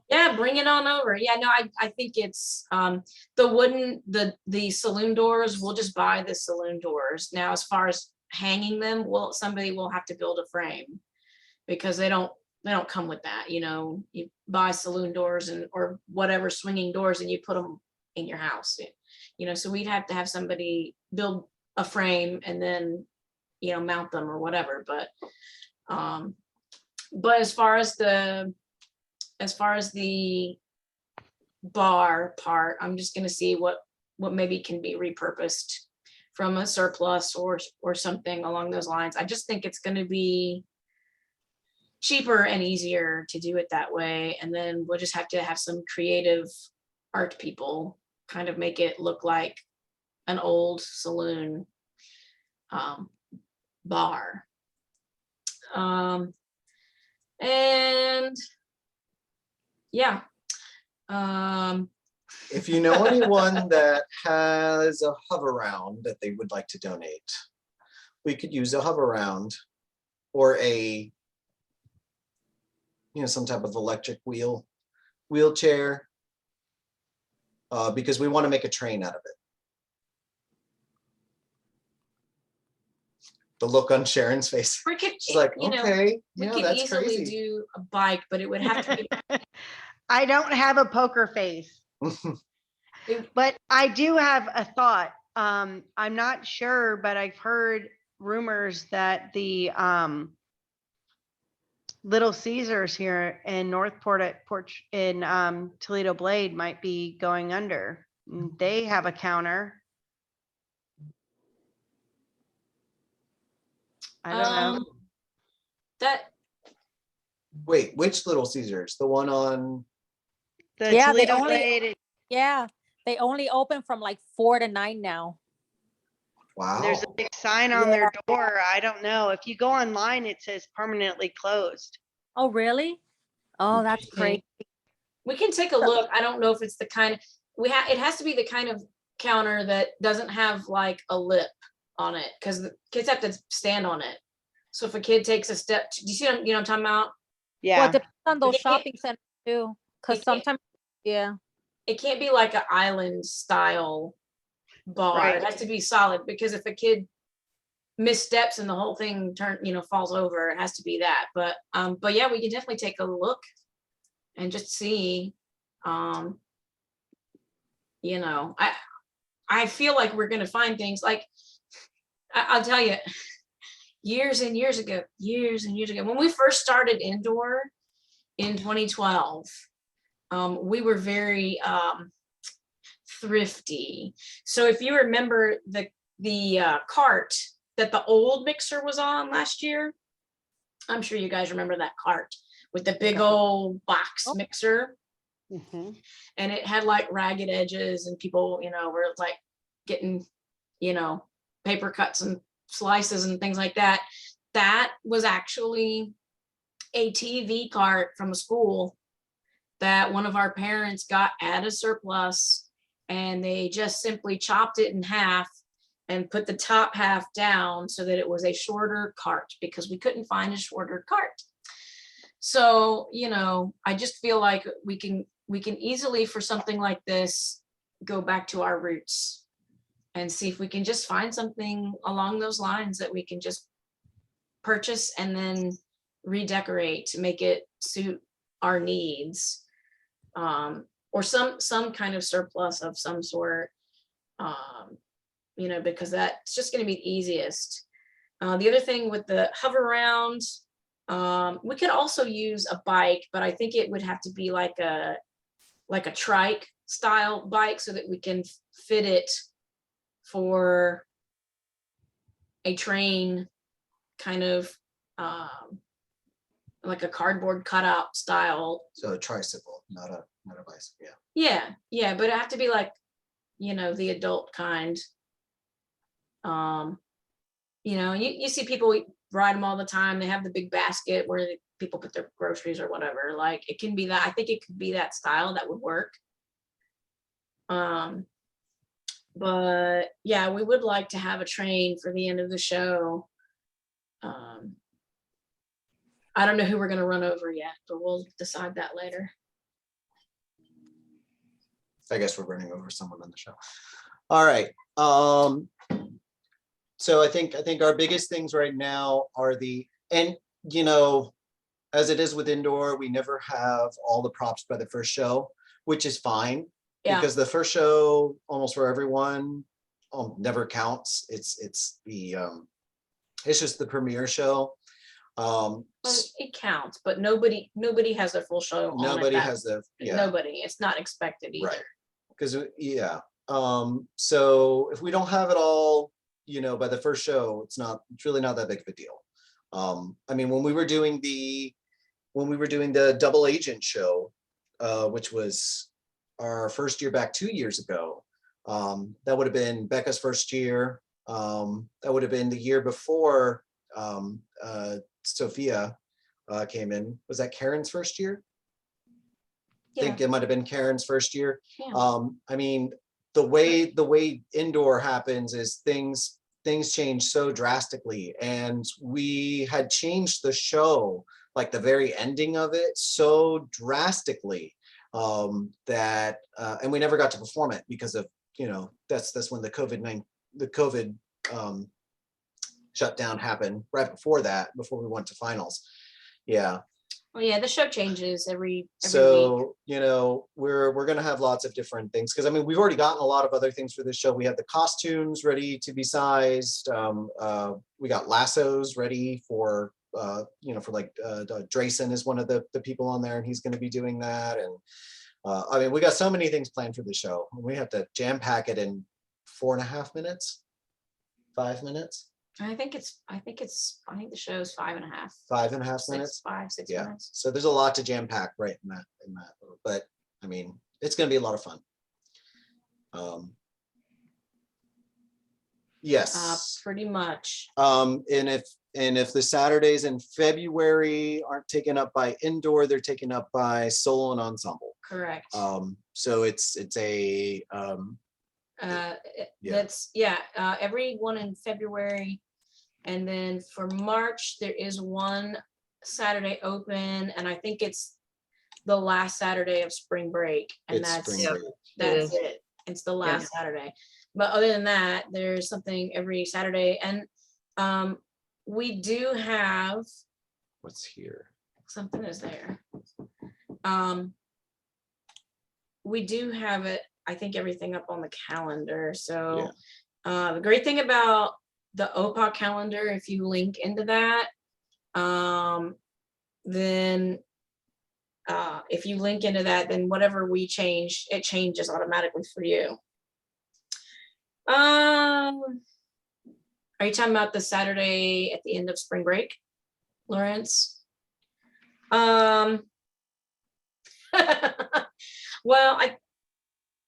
Yeah, bring it on over. Yeah, no, I think it's the wooden, the saloon doors, we'll just buy the saloon doors. Now, as far as hanging them, well, somebody will have to build a frame because they don't come with that. You know, you buy saloon doors and or whatever swinging doors and you put them in your house. You know, so we'd have to have somebody build a frame and then, you know, mount them or whatever. But as far as the bar part, I'm just gonna see what maybe can be repurposed from a surplus or something along those lines. I just think it's gonna be cheaper and easier to do it that way. And then we'll just have to have some creative art people kind of make it look like an old saloon bar. And yeah. If you know anyone that has a hover round that they would like to donate, we could use a hover round or a, you know, some type of electric wheelchair, because we want to make a train out of it. The look on Sharon's face. We could, She's like, you know, okay, we yeah, could that's easily crazy. do a bike, but it would have to be I don't have a poker face, but I do have a thought. I'm not sure, but I've heard rumors that the Little Caesars here in Northport in Toledo Blade might be going under. They have a counter. I don't know. that Wait, which Little Caesars? The one on, The Yeah, they Toledo only- Blade, Yeah, they only open from like 4 to 9 now. wow. there's a big sign on their door. I don't know. If you go online, it says permanently closed. Oh, really? Oh, that's Interesting. great. we can take a look. I don't know if it's the kind of it has to be the kind of counter that doesn't have like a lip on it because the kids have to stand on it. So if a kid takes a step, do you see what I'm talking about? Well, Yeah. it depends on those It can't- shopping centers too, because it can't- sometimes, yeah. It can't be like an island style bar. Right. It has to be solid because if a kid missteps and the whole thing falls over, it has to be that. But yeah, we can definitely take a look and just see. I feel like we're gonna find things like I'll tell you, years and years ago, when we first started indoor in 2012, we were very thrifty. So if you remember the cart that the old mixer was on last year, I'm sure you guys remember that cart with the big old box Oh. mixer. Mhm. And it had like ragged edges and people, were like getting, paper cuts and slices and things like that. That was actually a TV cart from a school that one of our parents got at a surplus, and they just simply chopped it in half and put the top half down so that it was a shorter cart because we couldn't find a shorter cart. So, I just feel like we can easily, for something like this, go back to our roots and see if we can just find something along those lines that we can just purchase and then redecorate to make it suit our needs, or some kind of surplus of some sort, because that's just going to be the easiest. The other thing with the hover round, we could also use a bike, but I think it would have to be like a trike style bike so that we can fit it for a train, kind of like a cardboard cutout style. So a tricycle, not a bicycle. Yeah. Yeah, but it have to be like, the adult kind. You see people ride them all the time. They have the big basket where people put their groceries or whatever. Like it can be that. I think it could be that style that would work. But yeah, we would like to have a train for the end of the show. I don't know who we're going to run over yet, but we'll decide that later. I guess we're running over someone on the show. All right. So I think our biggest things right now are and you know, as it is with indoor, we never have all the props by the first show, which is fine. Yeah. Because the first show, almost for everyone, never counts. It's just the premiere show. Well, it counts, but nobody has their full show on at Nobody that- has yeah. Nobody, it's not expected either. Right. Because, yeah. So if we don't have it all, you know, by the first show, it's really not that big of a deal. I mean, when we were doing the double agent show, which was our first year back 2 years ago, that would have been Becca's first year. That would have been the year before Sophia came in. Was that Karen's first year? I Yeah, think it might have been Karen's first year. yeah. I mean, the way indoor happens is things change so drastically, and we had changed the show, like the very ending of it, so drastically that and we never got to perform it because of, you know, that's when the COVID shutdown happened right before we went to finals. Yeah. Well, yeah, the show changes every week. So, you know, we're gonna have lots of different things, because I mean, we've already gotten a lot of other things for this show. We have the costumes ready to be sized. We got lassos ready for you know, for like Drayson is one of the people on there, and he's going to be doing that. And I mean, we got so many things planned for the show. We have to jam pack it in 4.5 minutes, 5 minutes, I think the show's 5.5. 5.5 minutes. 6 Yeah. minutes. So there's a lot to jam pack right in that. But I mean, it's going to be a lot of fun. Yes. Pretty much. And if the Saturdays in February aren't taken up by indoor, they're taken up by solo and ensemble. Correct. So it's a Every one in February, and then for March there is one Saturday open, and I think it's the last Saturday of spring break, and it's that's spring break. that's it. It's the last Saturday. But other than that, there's something every Saturday, and we do have What's here? something is there. We do have it, I think, everything up on the calendar. So the great thing about the OPPA calendar, if you link into that, then if you link into that, then whatever we change, it changes automatically for you. Are you talking about the Saturday at the end of spring break, Lawrence? Well,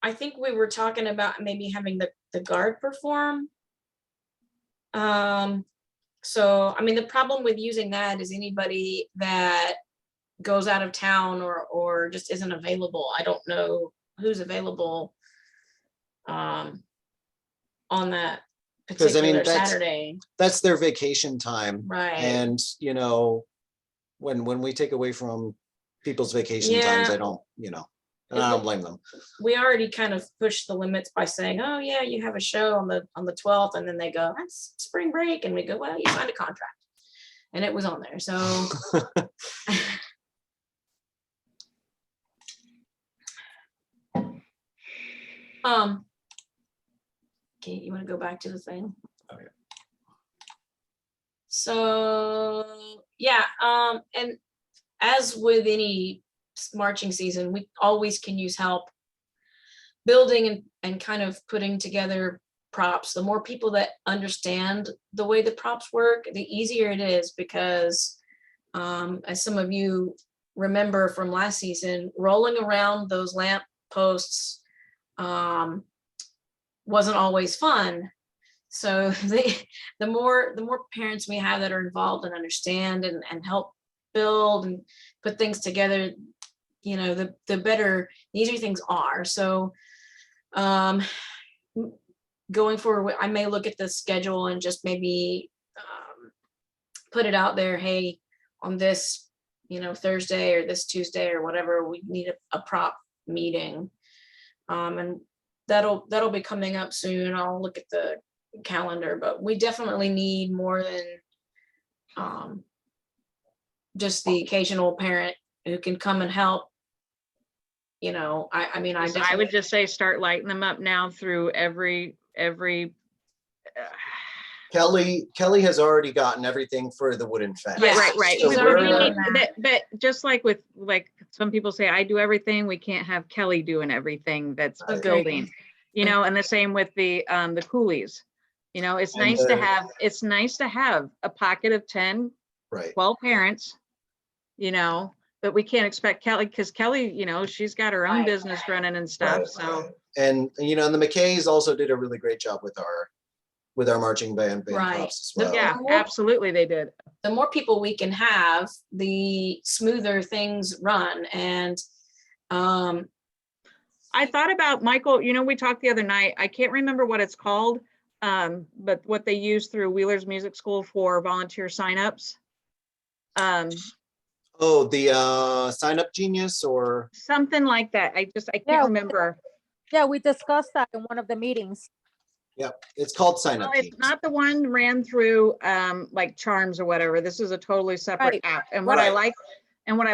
I think we were talking about maybe having the guard perform. So I mean, the problem with using that is anybody that goes out of town or just isn't available. I don't know who's available on that Because I mean, particular Saturday. that's their vacation time. Right. And you know, when we take away from people's vacation times, I don't, you know, and I don't blame them. We already kind of pushed the limits by saying, oh yeah, you have a show on the 12th, and then they go, that's spring break, and we go, well, you signed a contract, and it was on there. So okay, you want to go back to the thing? Okay. So yeah, and as with any marching season, we always can use help building and kind of putting together props. The more people that understand the way the props work, the easier it is, because as some of you remember from last season, rolling around those lamp posts wasn't always fun. So the more parents we have that are involved and understand and help build and put things together, you know, the better, the easier things are. So going forward, I may look at the schedule and just maybe put it out there, hey, on this, you know, Thursday or this Tuesday or whatever, we need a prop meeting. And that'll be coming up soon. I'll look at the calendar, but we definitely need more than just the occasional parent who can come and help. You know, I mean, I I would definitely, just say start lighting them up now through every, Kelly has already gotten everything for the wooden fence. Yeah, right. she's So But already we we're- done need- that. but just like with, like, some people say, I do everything, we can't have Kelly doing everything that's Agreed. building. You know, and the same with the coolies. You know, it's And nice to have a pocket of 10, Right. 12 parents, you know, but we can't expect Kelly, because Kelly, you know, she's got her own Right. business running and stuff, Right. so. And, you know, and the McKays also did a really great job with our marching band Right. props as well. Yeah, more- absolutely, they did. the more people we can have, the smoother things run. And I thought about, Michael, you know, we talked the other night, I can't remember what it's called, but what they use through Wheeler's Music School for volunteer signups. Oh, the Sign Up Genius or, Something like that. I Yeah. can't remember. Yeah, we discussed that in one of the meetings. it's called Sign Well, Up it's Genius. not the one ran through like Charms or whatever. This is a totally separate Right. app. And what I Right.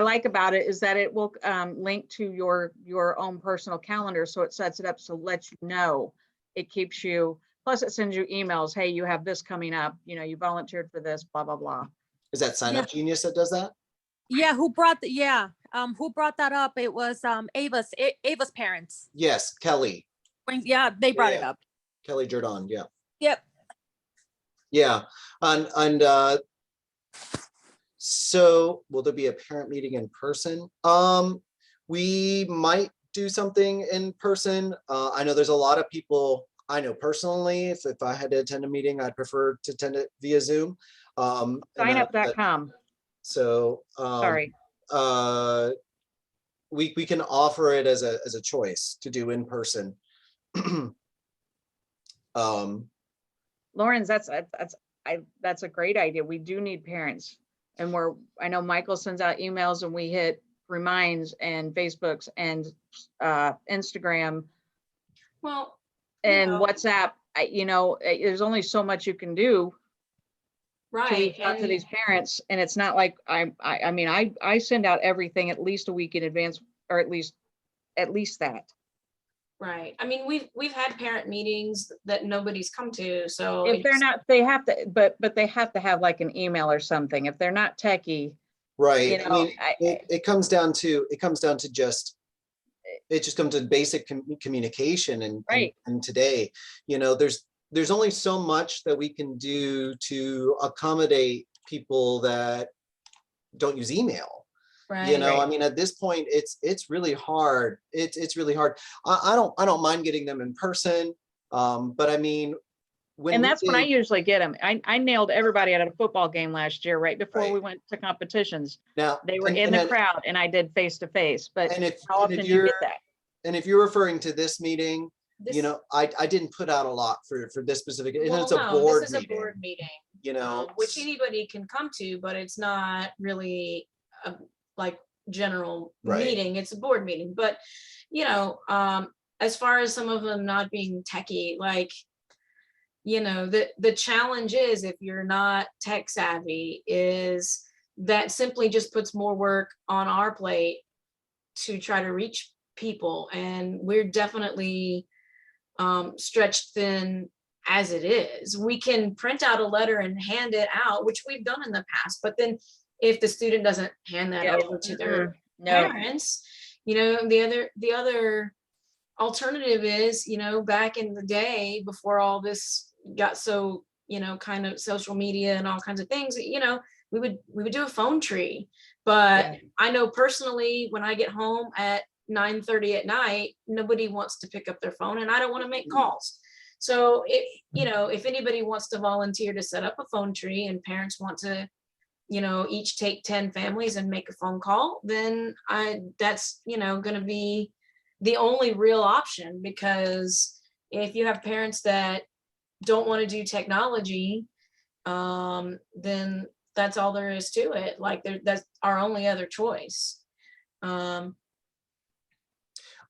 like about it is that it will link to your own personal calendar. So it sets it up so let you know. It keeps you, plus it sends you emails. Hey, you have this coming up. You know, you volunteered for this, blah, blah, blah. Is that Sign Up Genius that does that? Yeah, who brought that up? It was Ava's parents. Yes, Kelly Yeah, they brought it Yeah. up. Jordan. Yeah. Yep. Yeah. And so will there be a parent meeting in person? We might do something in person. I know there's a lot of people I know personally, if I had to attend a meeting, I'd prefer to attend it via Zoom. Signup.com. So Sorry. we can offer it as a choice to do in person. Lawrence, that's a great idea. We do need parents. And I know Michael sends out emails and we hit reminds and Facebooks and Instagram well, you and know, WhatsApp. You know, there's only so much you can do to right. reach out to and- these parents. And it's not like I mean, I send out everything at least a week in advance, or at least that. Right. I mean, we've had parent meetings that nobody's come to, so If they're not, they have to, but they have to have like an email or something. If they're not techie, Right. you I know, mean, it comes down to just, it just comes to basic communication and, Right. and today, you know, there's only so much that we can do to accommodate people that don't use email. right. You know, I mean, at this point, it's really hard. It's really hard. I don't mind getting them in person. But I mean, and that's when I did- usually get them. I nailed everybody at a football game last year, right before Right. we went to competitions. now They were and- in and the then- crowd and I did face to face, but And if, how and often if do you you're, get that? and if you're referring to this meeting, This- you know, I didn't put out a lot for this specific, and well, it's a no, board this is meeting, a board meeting, you know. which anybody can come to, but it's not really a like general Right. meeting. It's a board meeting. But you know, as far as some of them not being techie, like, you know, the challenge is, if you're not tech savvy, is that simply just puts more work on our plate to try to reach people. And we're definitely stretched thin as it is. We can print out a letter and hand it out, which we've done in the past, but then if the student doesn't hand that Yeah. over to their No, parents, you know, the other alternative is, you know, back in the day before all this got so, you know, kind of social media and all kinds of things, you know, we would do a phone tree. But Yeah. I know personally, when I get home at 9:30 at night, nobody wants to pick up their phone and I don't want to make calls. So you know, if anybody wants to volunteer to set up a phone tree and parents want to, you know, each take 10 families and make a phone call, then that's, you know, going to be the only real option. Because if you have parents that don't want to do technology, then that's all there is to it. Like that's our only other choice. I'm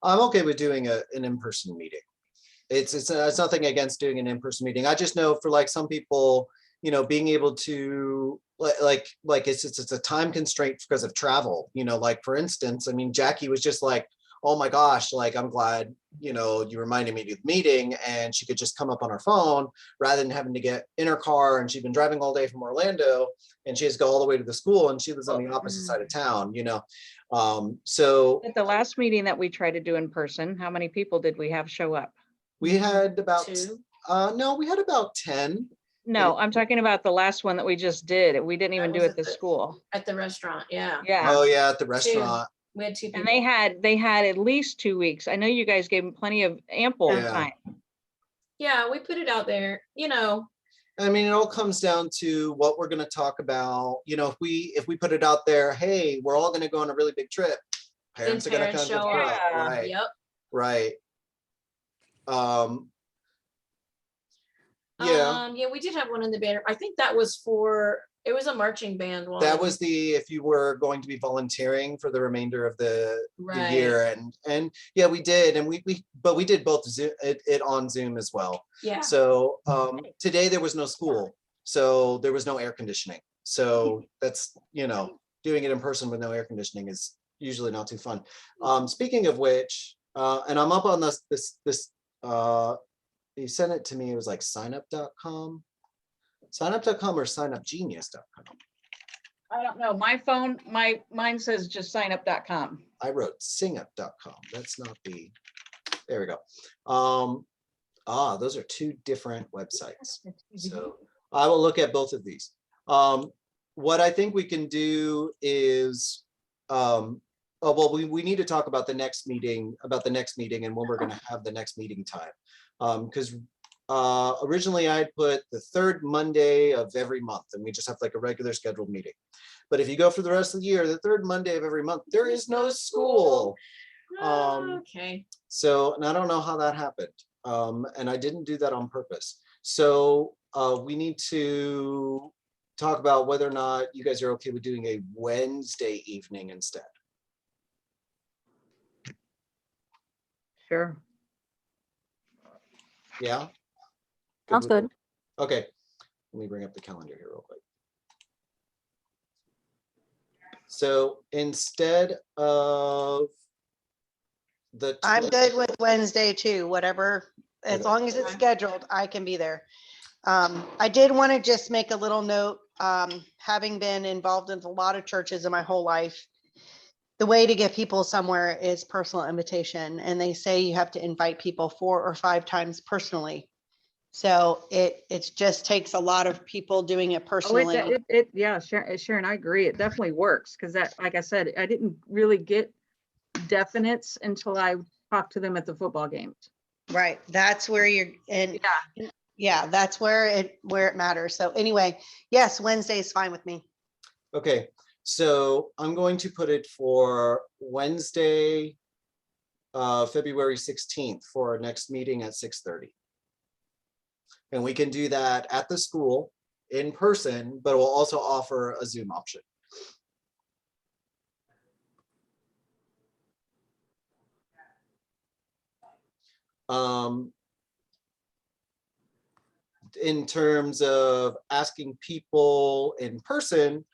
okay with doing an in-person meeting. it's nothing against doing an in-person meeting. I just know for like some people, you know, being able to like it's a time constraint because of travel, you know, like for instance, I mean, Jackie was just like, oh my gosh, like I'm glad, you know, you reminded me to the meeting, and she could just come up on her phone rather than having to get in her car. And she'd been driving all day from Orlando, and she has to go all the way to the school, and she lives on the opposite side of town, you know. So At the last meeting that we tried to do in person, how many people did we have show up? we had about, 2. no, we had about 10. No, I'm talking about the last one that we just did. We didn't even do was it at at the the- school. At the restaurant, yeah. Yeah. Oh yeah, at the restaurant. We had 2 people. And they had at least 2 weeks. I know you guys gave them plenty of ample Yeah. time. Yeah, we put it out there, you know. I mean, it all comes down to what we're going to talk about. You know, if we put it out there, hey, we're all going to go on a really big trip. Parents are going to parents come show show up. up. Right. Yep. Right. Yeah, Yeah, we did have one in the banner. I think that was it was a marching band one. that was if you were going to be volunteering for the remainder of the Right. year, and yeah, we did, and but we did both Zoom, it on Zoom as well. Yeah. So today there was no school, so there was no air conditioning. So that's, you know, doing it in person with no air conditioning is usually not too fun. Speaking of which, and I'm up on this you sent it to me, it was like signup.com or signupgenius.com. I don't know. My phone, mine says just signup.com. I wrote singup.com. That's not the, there we go. Those are 2 different websites. So I will look at both of these. What I think we can do is, we need to talk about the next meeting, and when we're going to have the next meeting time. Because originally I'd put the 3rd Monday of every month, and we just have like a regular scheduled meeting. But if you go for the rest of the year, the 3rd Monday of every month, there is no school. Okay. So, and I don't know how that happened. And I didn't do that on purpose. So we need to talk about whether or not you guys are okay with doing a Wednesday evening instead. Sure. Yeah? Sounds with good. that? Okay, let me bring up the calendar here real quick. So instead of I'm good with Wednesday too, whatever, as Okay. long as it's Okay. scheduled, I can be there. I did want to just make a little note, having been involved in a lot of churches in my whole life, the way to get people somewhere is personal invitation, and they say you have to invite people 4 or 5 times personally. So it just takes a lot of people doing it Oh, personally. yeah, Sharon, I agree. It definitely works because that, like I said, I didn't really get definites until I talked to them at the football games. Right, that's where you're, and yeah, that's where it matters. So anyway, yes, Wednesday is fine with me. Okay, so I'm going to put it for Wednesday, February 16th for our next meeting at 6:30. And we can do that at the school in person, but we'll also offer a Zoom option. In terms of asking people in person,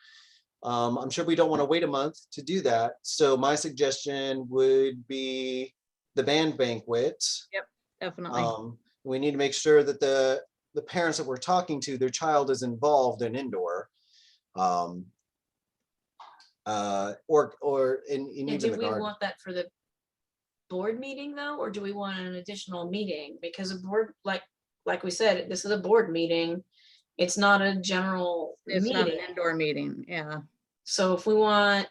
I'm sure we don't want to wait a month to do that. So my suggestion would be the band banquet. Definitely. We need to make sure that the parents that we're talking to, their child is involved in indoor. Or in And even do the we garden. want that for the board meeting though, or do we want an additional meeting? Because a board, like we said, this is a board meeting. It's not a general It's not an meeting. indoor meeting. Yeah. So if we want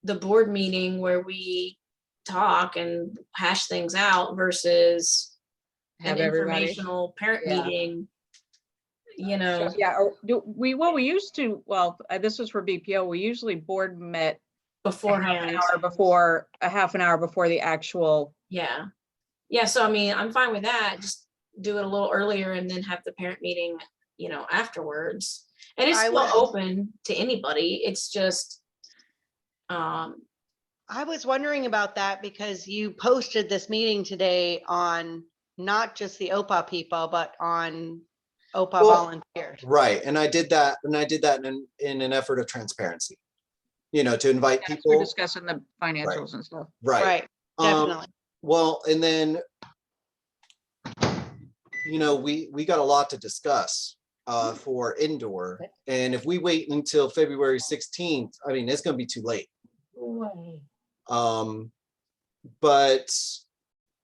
the board meeting where we talk and hash things out versus an Have everybody. informational parent Yeah. meeting, you know. So, yeah. We used to, this was for BPO. We usually board met Beforehand. a half an hour before the actual. Yeah. Yeah. So I mean, I'm fine with that. Just do it a little earlier and then have the parent meeting, you know, afterwards. And it's I still was- open to anybody. It's just I was wondering about that because you posted this meeting today on not just the OPPA people, but on OPPA Well, volunteers. Right, and I did that in an effort of transparency, to invite Yes, we're people, discussing the financials and stuff. right. Right, Um, definitely. Well, and then, we got a lot to discuss for indoor. And if we wait until February 16th, I mean, it's gonna be too late. But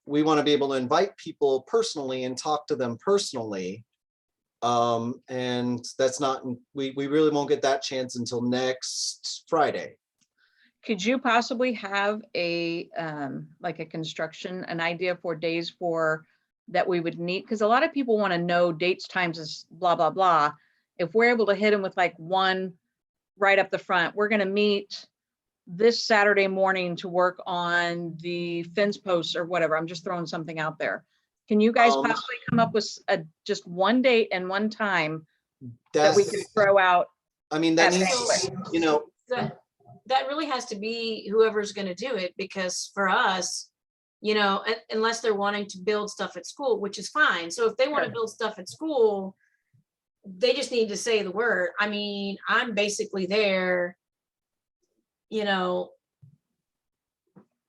we want to be able to invite people personally and talk to them personally. And that's not, we really won't get that chance until next Friday. Could you possibly have a, like a construction, an idea for days for, that we would need? Because a lot of people want to know dates, times, is blah, blah, blah. If we're able to hit them with like one right up the front, we're going to meet this Saturday morning to work on the fence posts or whatever. I'm just throwing something out there. Can you guys possibly come up with just one date and one time that we could throw out? I mean, that at needs, banquet? That really has to be whoever's gonna do it, because for us, unless they're wanting to build stuff at school, which is fine. So if they want to Sure. build stuff at school, they just need to say the word. I mean, I'm basically there,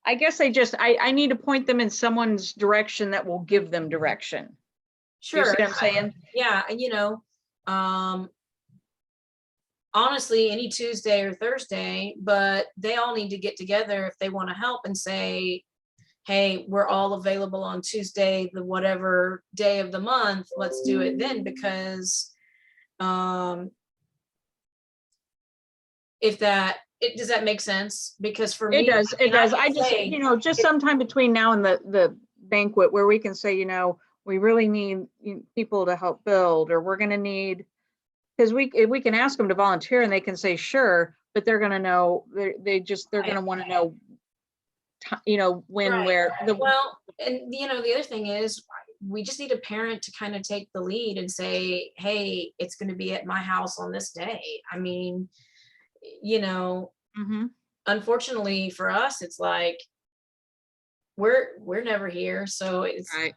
I guess I need to point them in someone's direction that will give them direction. You sure. see what I'm saying? Yeah, honestly, any Tuesday or Thursday, but they all need to get together if they want to help and say, hey, we're all available on Tuesday, the whatever day of the month, let's do it then, because does that make sense? Because for me, It does, I it mean, I does. can I just, say- just sometime between now and the banquet where we can say, we really need people to help build, or we're gonna need, because we can ask them to volunteer and they can say, sure, but they're gonna know, they're gonna want to know, when, Right. where. Well, and the other thing is, we just need a parent to kind of take the lead and say, hey, it's going to be at my house on this day. I mean, Mhm. unfortunately for us, it's like we're never here, so it's Right.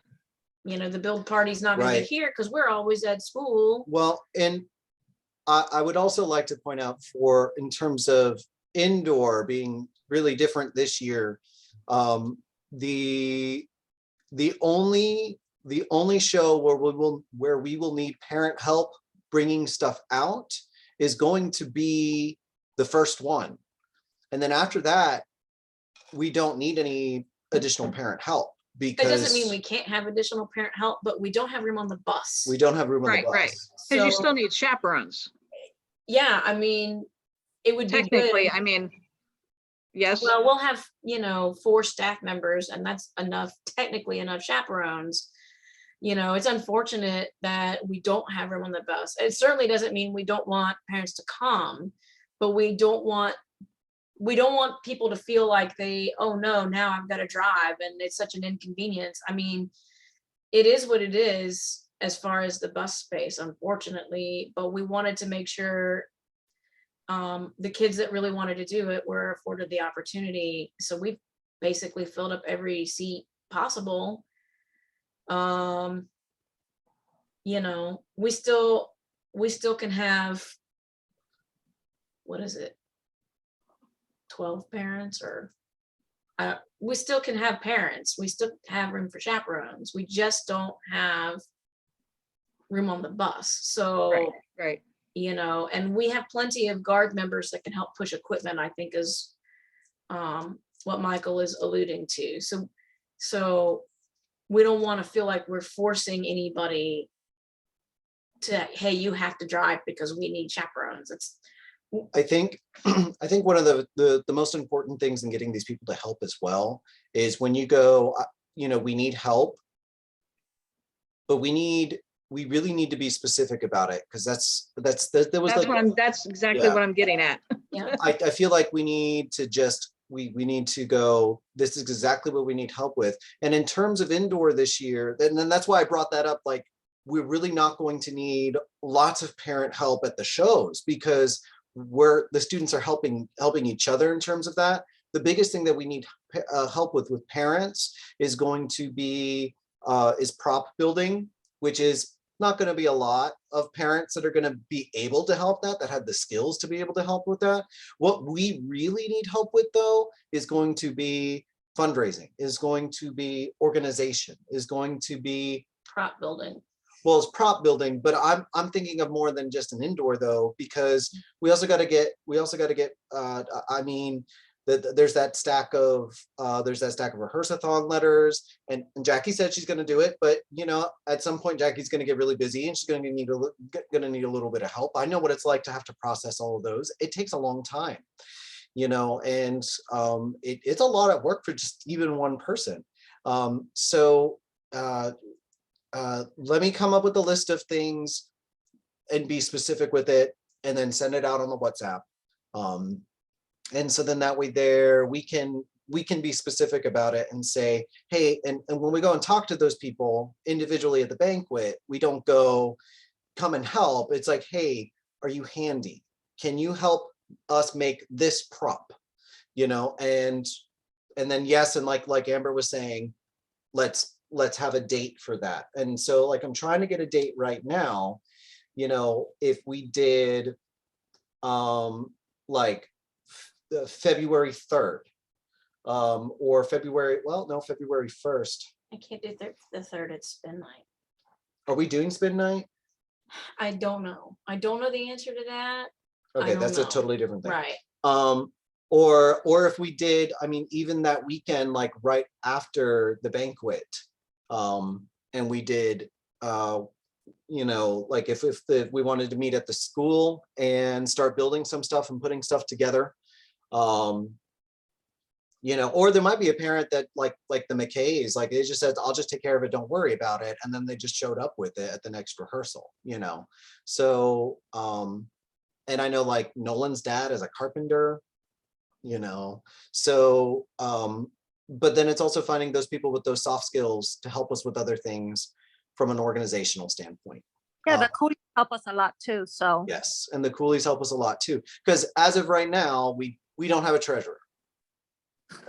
the build party's not going to be Right. here because we're always at school. Well, and I would also like to point out, in terms of indoor being really different this year, the only show where we will need parent help bringing stuff out is going to be the first one. And then after that, we don't need any additional parent help, That because doesn't mean we can't have additional parent help, but we don't have room on the bus. we don't have room on the Right, bus. right. Because you So, still need chaperones. yeah, I mean, it would be good. Technically, I mean, yes. Well, we'll have, 4 staff members, and that's technically enough chaperones. It's unfortunate that we don't have room on the bus. It certainly doesn't mean we don't want parents to come, but we don't want people to feel like oh no, now I've got to drive and it's such an inconvenience. I mean, it is what it is as far as the bus space, unfortunately, but we wanted to make sure the kids that really wanted to do it were afforded the opportunity. So we've basically filled up every seat possible. We still can have, what is it, 12 parents, or we still can have parents. We still have room for chaperones. We just don't have room on the bus. So, Right. And we have plenty of guard members that can help push equipment, I think is what Michael is alluding to. So we don't want to feel like we're forcing anybody to, hey, you have to drive because we need chaperones. I think one of the most important things in getting these people to help as well is when you go, we need help, but we really need to be specific about it, because that's exactly what I'm getting at. Yeah. I feel like we need to go, this is exactly what we need help with. And in terms of indoor this year, then that's why I brought that up. Like, we're really not going to need lots of parent help at the shows, because the students are helping each other in terms of that. The biggest thing that we need help with parents is going to be is prop building, which is not going to be a lot of parents that are going to be able to help that have the skills to be able to help with that. What we really need help with, though, is going to be fundraising, is going to be organization, is going to be Prop building. well, it's prop building, but I'm thinking of more than just an indoor, though, because we also got to get I mean, there's that stack of rehearsathon letters, and Jackie said she's going to do it, but you know, at some point Jackie's going to get really busy and she's going to need a little bit of help. I know what it's like to have to process all of those. It takes a long time, you know, and it's a lot of work for just even one person. Let me come up with a list of things and be specific with it, and then send it out on the WhatsApp. And so then that way there we can be specific about it and say, hey, and when we go and talk to those people individually at the banquet, we don't go, come and help. It's like, hey, are you handy? Can you help us make this prop? You know, and then yes, and like Amber was saying, let's have a date for that. And so like I'm trying to get a date right now, you know, if we did like February 3rd, or February 1st. I can't do the third, it's spin night. Are we doing spin night? I don't know. I don't know the answer to that. Okay, don't that's know. a totally different thing. Right. Or if we did, I mean, even that weekend, like right after the banquet, and we did, you know, like if we wanted to meet at the school and start building some stuff and putting stuff together, you know, or there might be a parent that like the McKays, like they just said, I'll just take care of it, don't worry about it, and then they just showed up with it at the next rehearsal, you know. So and I know like Nolan's dad is a carpenter, you know, so but then it's also finding those people with those soft skills to help us with other things from an organizational standpoint. Yeah, the coolies help us a lot too, so. Yes, and the coolies help us a lot too, because as of right now, we don't have a treasurer.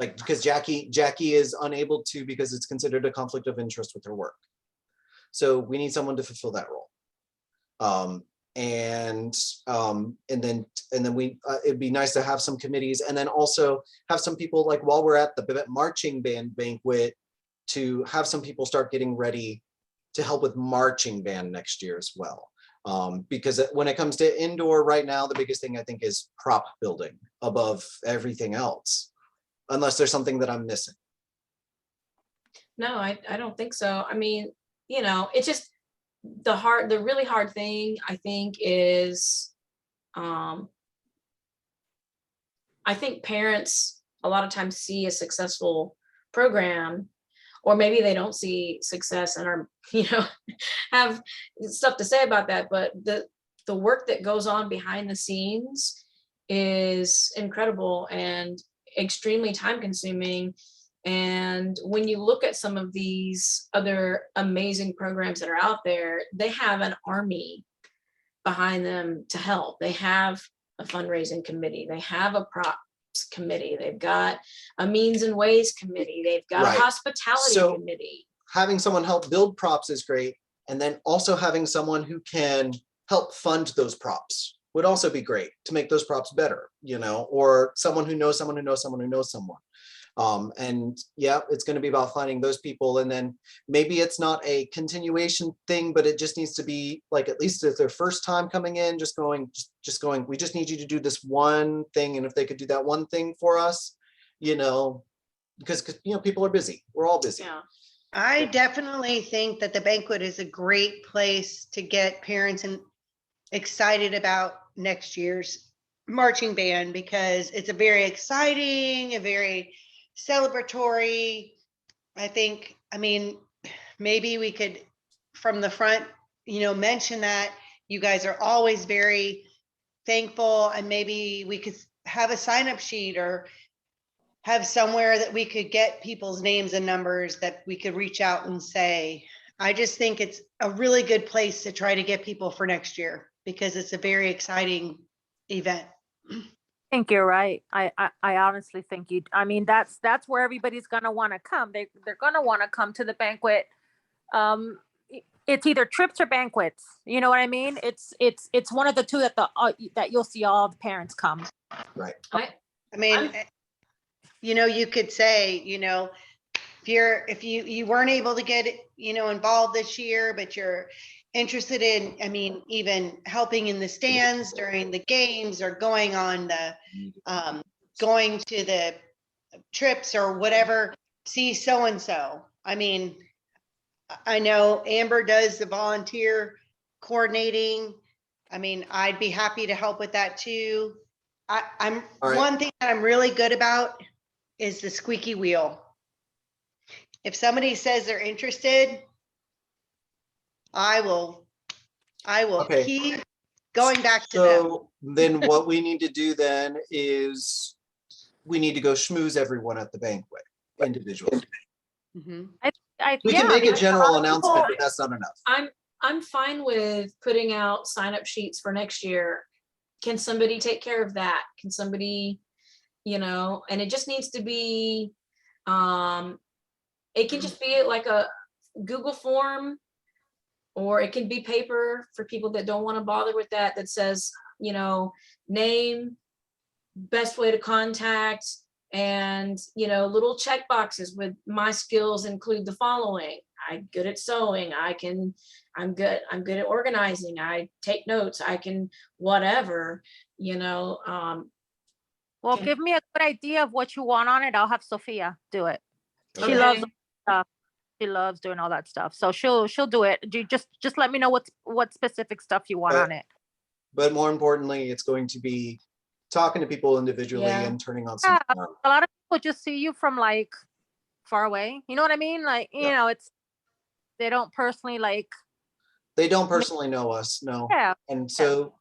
Like, because Jackie is unable to, because it's considered a conflict of interest with her work. So we need someone to fulfill that role. And then we it'd be nice to have some committees, and then also have some people, like while we're at the marching band banquet, to have some people start getting ready to help with marching band next year as well. Because when it comes to indoor right now, the biggest thing I think is prop building above everything else, unless there's something that I'm missing. No, I don't think so. I mean, you know, it's just the really hard thing, I think, is I think parents a lot of times see a successful program, or maybe they don't see success and are, you know, have stuff to say about that, but the work that goes on behind the scenes is incredible and extremely time consuming. And when you look at some of these other amazing programs that are out there, they have an army behind them to help. They have a fundraising committee, they have a props committee, they've got a means and ways committee, they've got Right. a hospitality committee. Having someone help build props is great, and then also having someone who can help fund those props would also be great to make those props better, you know, or someone who knows someone who knows someone who knows someone. And yeah, it's going to be about finding those people, and then maybe it's not a continuation thing, but it just needs to be like, at least if their first time coming in, just going, we just need you to do this one thing, and if they could do that one thing for us, you know, because you know, people are busy, we're all busy. Yeah. I definitely think that the banquet is a great place to get parents and excited about next year's marching band, because it's a very exciting, a very celebratory. I mean, maybe we could from the front, you know, mention that you guys are always very thankful, and maybe we could have a sign up sheet or have somewhere that we could get people's names and numbers that we could reach out and say. I just think it's a really good place to try to get people for next year, because it's a very exciting event. I think you're right. I honestly think I mean, that's where everybody's gonna want to come. They're gonna want to come to the banquet It's either trips or banquets. You know what I mean? It's one of the two that that you'll see all the parents come. Right. I mean, you could say, if you weren't able to get, involved this year, but you're interested in, even helping in the stands during the games or going on going to the trips or whatever, see so-and-so. I know Amber does the volunteer coordinating. I'd be happy to help with that too. All right. One thing that I'm really good about is the squeaky wheel. If somebody says they're interested, I will Okay. keep going back to them. So then what we need to do then is we need to go schmooze everyone at the banquet individually. Mhm. We can make a because general lot of announcement, people- but that's not enough. I'm fine with putting out sign-up sheets for next year. Can somebody take care of that? Can somebody, and it just needs to be, it can just be like a Google form, or it can be paper for people that don't want to bother with that, that says, name, best way to contact, and, little check boxes with my skills include the following. I'm good at sewing. I'm good at organizing. I take notes. I can whatever, Well, Okay. give me a good idea of what you want on it. I'll have Sophia do it. She Okay. loves stuff. She loves doing all that stuff. So she'll do it. You just let me know what specific stuff you want on it. But more importantly, it's going to be talking to people individually Yeah. and turning on some. A lot of people just see you from like far away. You know what I mean? Like, Yeah. they don't personally like. They don't personally know us, no. Yeah. And so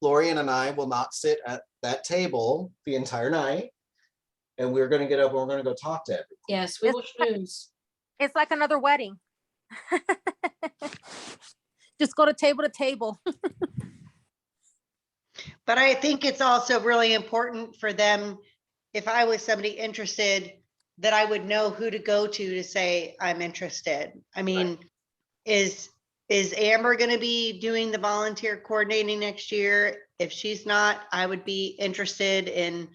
Lorian and I will not sit at that table the entire night. And we're gonna get up and we're gonna go talk to everyone. yes, we will schmooze. It's like another wedding. Just go to table. But I think it's also really important for them, if I was somebody interested, that I would know who to go to say I'm interested. Is Amber going to be doing the volunteer coordinating next year? If she's not, I would be interested in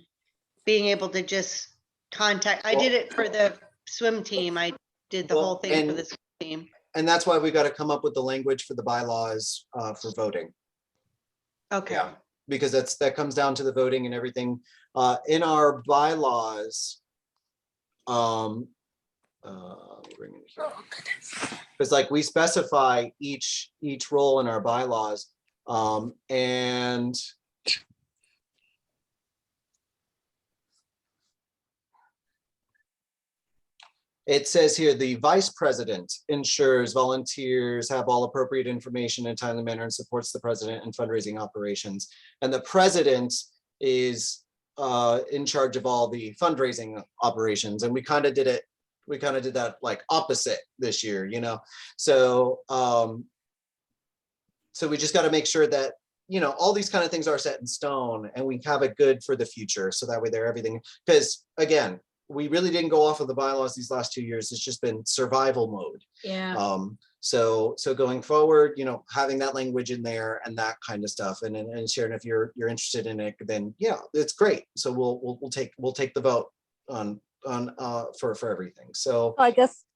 being able to just contact. I did it for the swim team. I did the Well, whole thing for and- the swim team. And that's why we got to come up with the language for the bylaws for voting. Okay. Yeah. Because that comes down to the voting and everything. In our bylaws, let me bring it here. Because like we specify each role in our bylaws, and it says here, the vice president ensures volunteers have all appropriate information in a timely manner and supports the president in fundraising operations. And the president is in charge of all the fundraising operations. And we kind of did that like opposite this year, So, so we just got to make sure that, all these kind of things are set in stone and we have it good for the future. So that way they're everything, because again, we really didn't go off of the bylaws these last 2 years. It's just been survival mode. Yeah. So going forward, having that language in there and that kind of stuff. And Sharon, if you're interested in it, then yeah, it's great. So we'll take the vote on for everything. So I guess,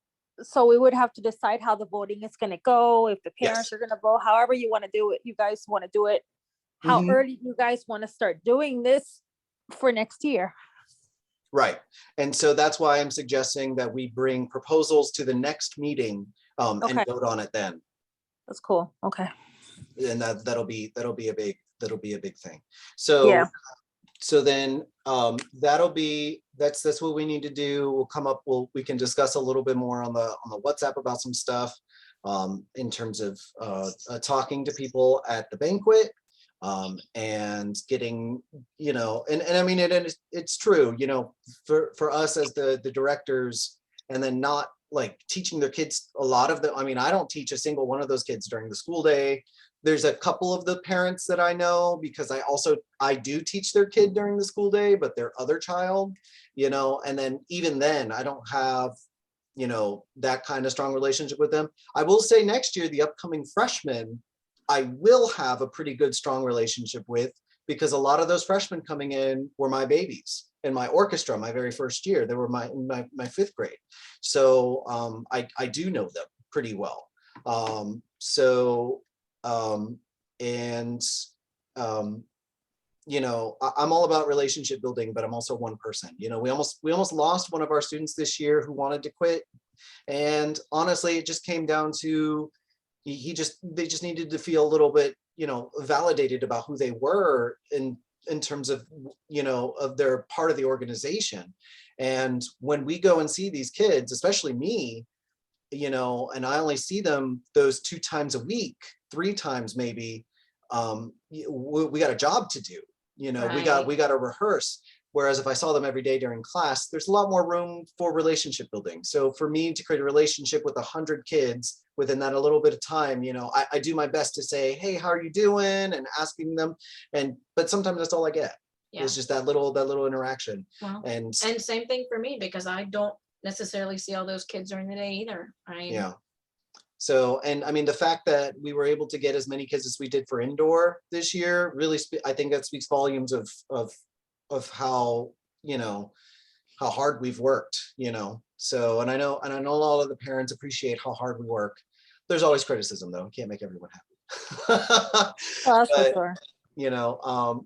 so we would have to decide how the voting is gonna go, if the parents Yes. are gonna vote, however you wanna do it, you guys wanna do it. How Mhm. early you guys wanna start doing this for next year? right. And so that's why I'm suggesting that we bring proposals to the next meeting and Okay. vote on it then. That's cool. Okay. And that'll be a big thing. So Yeah. so then that's what we need to do. We'll come up, we can discuss a little bit more on the WhatsApp about some stuff in terms of talking to people at the banquet and getting, and I mean, it's true, for us as the directors, and then not like teaching their kids a lot of the, I don't teach a single one of those kids during the school day. There's a couple of the parents that I know because I do teach their kid during the school day, but their other child, and then even then I don't have you know, that kind of strong relationship with them. I will say next year, the upcoming freshmen, I will have a pretty good, strong relationship with, because a lot of those freshmen coming in were my babies in my orchestra, my very first year. They were my fifth grade. So I do know them pretty well. You know, I'm all about relationship building, but I'm also one person. You know, we almost lost one of our students this year who wanted to quit. And honestly, it just came down to they just needed to feel a little bit, you know, validated about who they were in terms of, you know, of their part of the organization. And when we go and see these kids, especially me, you know, and I only see them those 2 times a week, 3 times maybe, we got a job to do. You know, Right. we got to rehearse. Whereas if I saw them every day during class, there's a lot more room for relationship building. So for me to create a relationship with 100 kids within that a little bit of time, you know, I do my best to say, hey, how are you doing? And asking them. But sometimes that's all I get. Yeah. It's just that little interaction. Well, And and same thing for me, because I don't necessarily see all those kids during the day either. yeah. So, and I mean, the fact that we were able to get as many kids as we did for indoor this year, really, I think that speaks volumes of how, you know, how hard we've worked, you know. So, and I know a lot of the parents appreciate how hard we work. There's always criticism though. Can't make everyone happy. Oh, that's for But, sure. you know,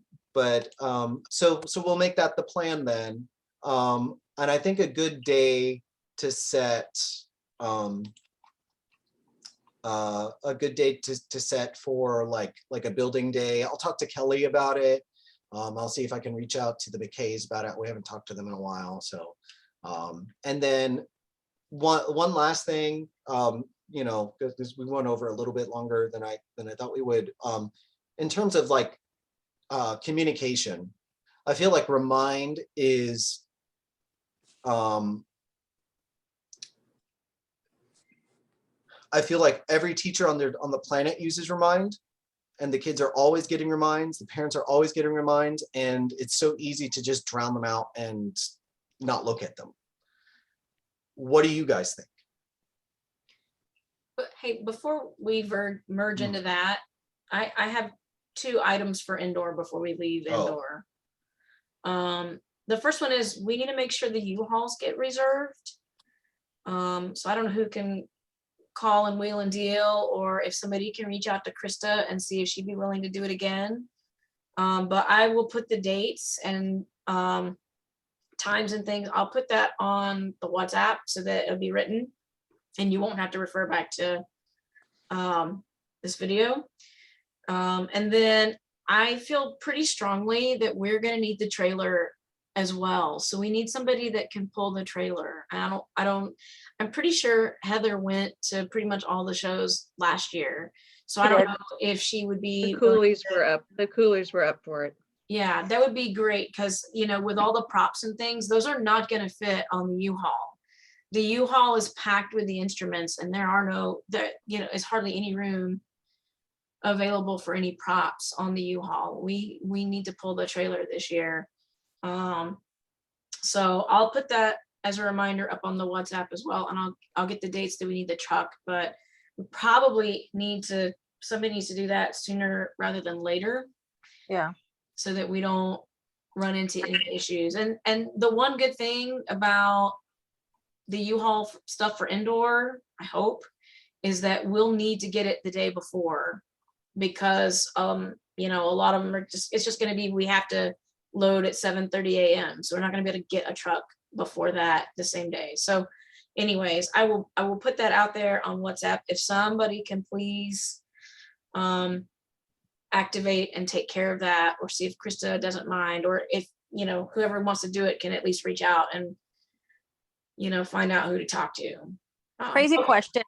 so we'll make that the plan then. And I think a good day to set, a good date to set for like a building day. I'll talk to Kelly about it. I'll see if I can reach out to the McKays about it. We haven't talked to them in a while. So, and then one last thing, you know, because we went over a little bit longer than I thought we would. In terms of like communication, I feel like Remind is I feel like every teacher on the planet uses Remind, and the kids are always getting reminds. The parents are always getting reminds, and it's so easy to just drown them out and not look at them. What do you guys think? But hey, before we merge into that, I have 2 items for indoor before we leave Oh. indoor. The first one is we need to make sure the U-Hauls get reserved. So I don't know who can call and wheel and deal, or if somebody can reach out to Krista and see if she'd be willing to do it again. But I will put the dates and times and things. I'll put that on the WhatsApp so that it'll be written and you won't have to refer back to this video. And then I feel pretty strongly that we're going to need the trailer as well. So we need somebody that can pull the trailer. I'm pretty sure Heather went to pretty much all the shows last year. So I don't know if she would be. The coolies were up. The coolies were up for it. Yeah, that would be great because, you know, with all the props and things, those are not going to fit on the U-Haul. The U-Haul is packed with the instruments and it's hardly any room available for any props on the U-Haul. We need to pull the trailer this year. So I'll put that as a reminder up on the WhatsApp as well, and I'll get the dates that we need the truck, but we probably somebody needs to do that sooner rather than later. Yeah. So that we don't run into any issues. And the one good thing about the U-Haul stuff for indoor, I hope, is that we'll need to get it the day before, because you know, a lot of them are it's just going to be, we have to load at 7:30 a.m. So we're not going to be able to get a truck before that the same day. So anyways, I will put that out there on WhatsApp. If somebody can please activate and take care of that, or see if Krista doesn't mind, or if, you know, whoever wants to do it can at least reach out and, you know, find out who to talk to. Crazy Okay. question.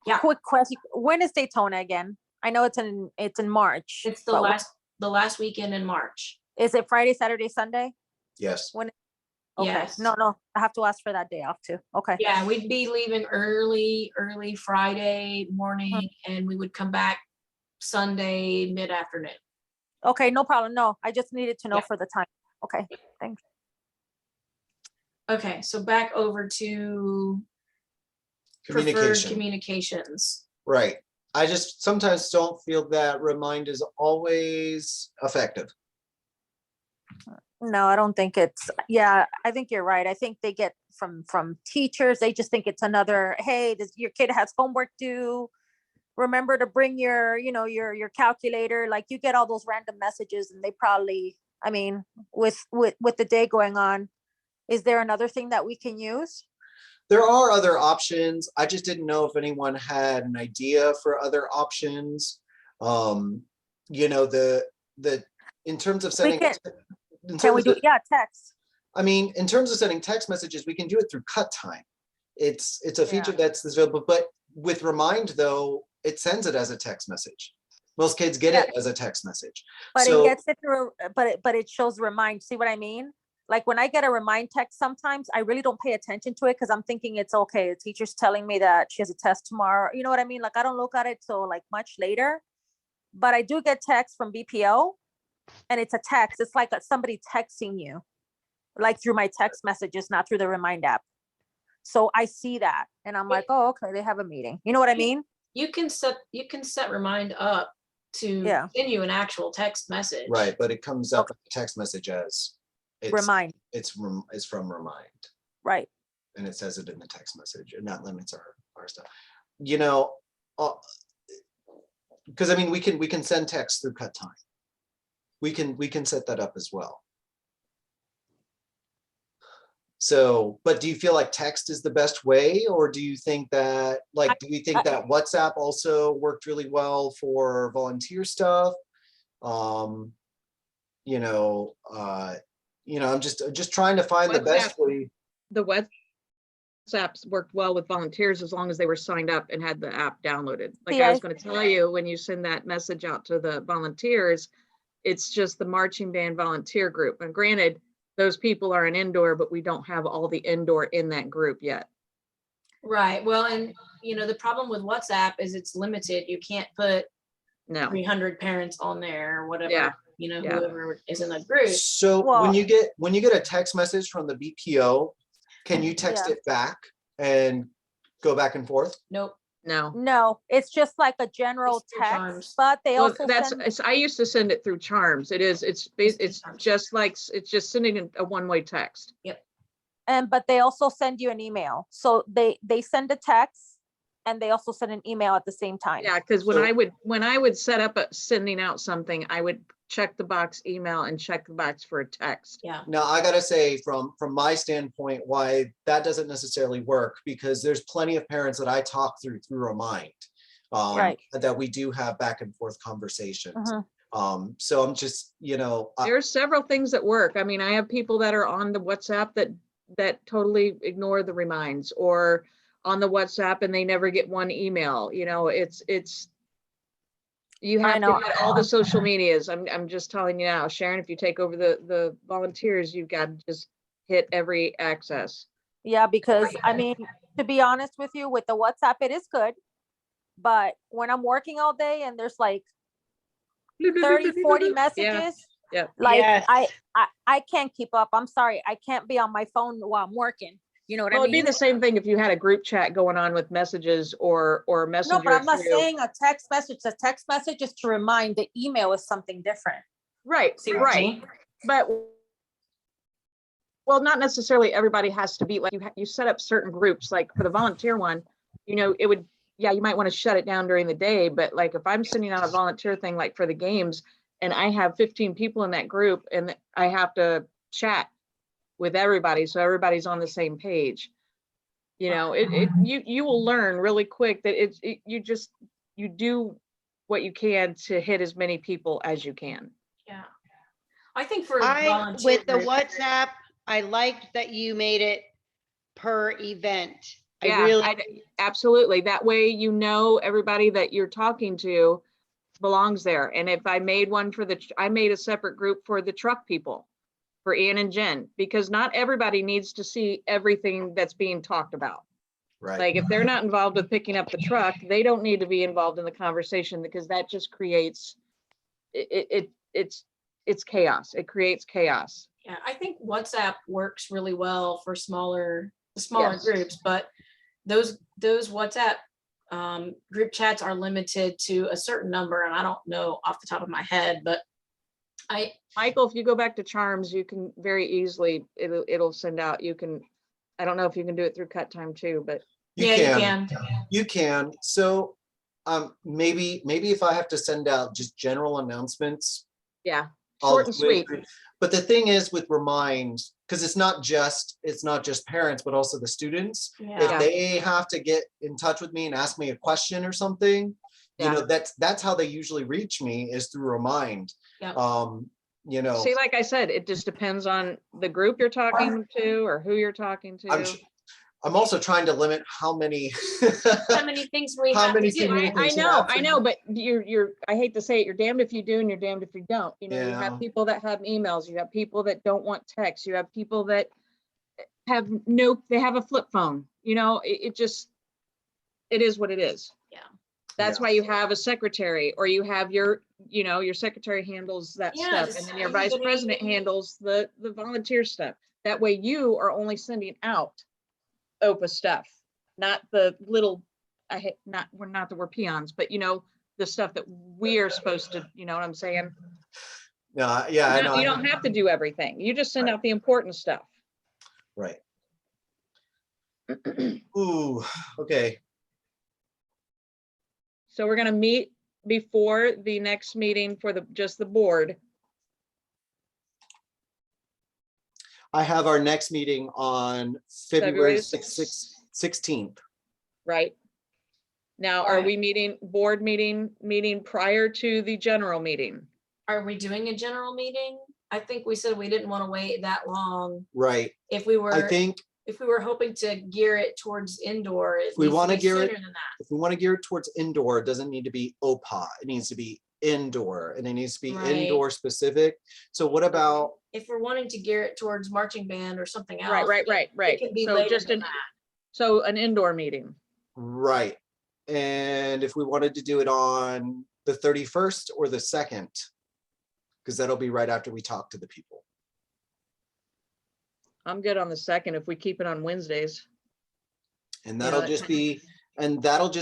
Yeah. Quick question. When is Daytona again? I know it's in March. It's the but last weekend in March. Is it Friday, Saturday, Sunday? Yes. When? Okay. Yes. No, I have to ask for that day off too. Okay. Yeah, we'd be leaving early Friday morning, and we would come back Sunday mid-afternoon. Okay, no problem. No, I just needed to know Yeah. for the time. Okay, thanks. Okay, so back over to preferred Communication. communications. Right. I just sometimes don't feel that remind is always effective. No, I don't think it's, yeah, I think you're right. I think they get from teachers, they just think it's another, hey, your kid has homework due. Remember to bring your, your calculator. Like you get all those random messages and they probably, I mean, with the day going on, is there another thing that we can use? There are other options. I just didn't know if anyone had an idea for other options. The in terms of setting, can- in Can we terms do, of, text? I mean, in terms of sending text messages, we can do it through cut time. It's a feature that's available, but with Remind though, it sends it as a text message. Most kids get it as a text message. But So it gets it through, but it shows remind. See what I mean? Like when I get a remind text, sometimes I really don't pay attention to it because I'm thinking it's okay. The teacher's telling me that she has a test tomorrow. You know what I mean? Like I don't look at it till like much later. But I do get text from BPO, and it's a text. It's like somebody texting you, like through my text messages, not through the Remind app. So I see that, and I'm like, oh, okay, they have a meeting. You know what I mean? You can set Remind up to Yeah. send you an actual text message. right, but it comes up in the text message as Remind, it's from Remind. right? And it says it in the text message, and that limits our stuff. Because I mean, we can send text through cut time. We can set that up as well. So, but do you feel like text is the best way, or do you think that do you think that WhatsApp also worked really well for volunteer stuff? I'm just trying to find the best way. The WhatsApps worked well with volunteers as long as they were signed up and had the app downloaded. Like I was going to tell you, when you send that message out to the volunteers, it's just the marching band volunteer group. And granted, those people are an indoor, but we don't have all the indoor in that group yet. Right. Well, and the problem with WhatsApp is it's limited. You can't put 300 parents on there or whatever. Yeah. Whoever is in the group. So when you get a text message from the BPO, can you text it back and go back and forth? Nope. No, it's just like a general It's through text, Charms. but they also I used to send it through Charms. It's just sending a one-way text. Yep. but they also send you an email. So they send a text and they also send an email at the same time. Yeah, because when I would set up sending out something, I would check the box email and check the box for a text. Yeah. Now I gotta say, from my standpoint, why that doesn't necessarily work, because there's plenty of parents that I talk through Remind, Right. that we do have back and forth conversations. Mhm. So I'm just, There's several things that work. I mean, I have people that are on the WhatsApp that totally ignore the reminds, or on the WhatsApp and they never get one email. You have to get all the social medias. I'm just telling you now, Sharon, if you take over the volunteers, you've got to just hit every access. Yeah, because I mean, to be honest with you, with the WhatsApp, it is good. But when I'm working all day and there's like 30, 40 messages, Yeah. like Yes. I can't keep up. I'm sorry. I can't be on my phone while I'm working. You know what I Well, it'd mean? be the same thing if you had a group chat going on with messages or messenger. No, but I'm not through- saying a text message. A text message is to remind. The email is something different. Right, See what I'm right. saying? But, well, not necessarily everybody has to be like, you set up certain groups, like for the volunteer one, it would, you might want to shut it down during the day, but like if I'm sending out a volunteer thing, like for the games, and I have 15 people in that group and I have to chat with everybody, so everybody's on the same page. You will learn really quick that you do what you can to hit as many people as you can. Yeah. I think for With volunteer the group- WhatsApp, I liked that you made it per event. Absolutely. That way, everybody that you're talking to belongs there. And if I made one I made a separate group for the truck people, for Ann and Jen, because not everybody needs to see everything that's being talked about. right. Like if they're not involved with picking up the truck, they don't need to be involved in the conversation, because that just creates, it's chaos. It creates chaos. Yeah, I think WhatsApp works really well for smaller Yes. groups, but those WhatsApp group chats are limited to a certain number, and I don't know off the top of my head, but Michael, if you go back to Charms, you can very easily, it'll send out, you can, I don't know if you can do it through Cut Time too, but You yeah, can. you can. You can. So maybe if I have to send out just general announcements, yeah, I'll short and do it. sweet. But the thing is with Remind, because it's not just parents, but also the students. Yeah. If they have to get in touch with me and ask me a question or something, Yeah. you know, that's how they usually reach me, is through Remind. Yep. You know, See, like I said, it just depends on the group you're talking to or who you're talking to. I'm also trying to limit how many How many things we How have many to do. communications I know, but I hate to say it, you're damned if you do and you're damned if you don't. You know, you Yeah. have people that have emails, you have people that don't want text, you have people that have they have a flip phone, you know, it just, it is what it is. Yeah. That's Yeah. why you have a secretary, or you have your, you know, your secretary handles that Yeah, stuff, just and then your vice everybody- president handles the volunteer stuff. That way you are only sending out OPPA stuff, not the little, we're not that we're peons, but you know, the stuff that we are supposed to, you know what I'm saying? Yeah, I know. You don't have to do everything. You just send Right. out the important stuff. Right. Ooh, okay. So we're gonna meet before the next meeting for just the board. I have our next meeting on February February 16th. Right? Now, are Right. we board meeting prior to the general meeting? Are we doing a general meeting? I think we said we didn't want to wait that long. Right. If we I were, think if we were hoping to gear it towards indoor, it we needs to wanna be gear it- sooner than that. if we want to gear it towards indoor, it doesn't need to be OPPA. It needs to be indoor, and it needs to be Right. indoor specific. So what about, If we're wanting to gear it towards marching band or something else. Right. It can be So later just than that. so an indoor meeting. right? And if we wanted to do it on the 31st or the 2nd, because that'll be right after we talk to the people. I'm good on the 2nd if we keep it on Wednesdays. And Yeah, that'll that just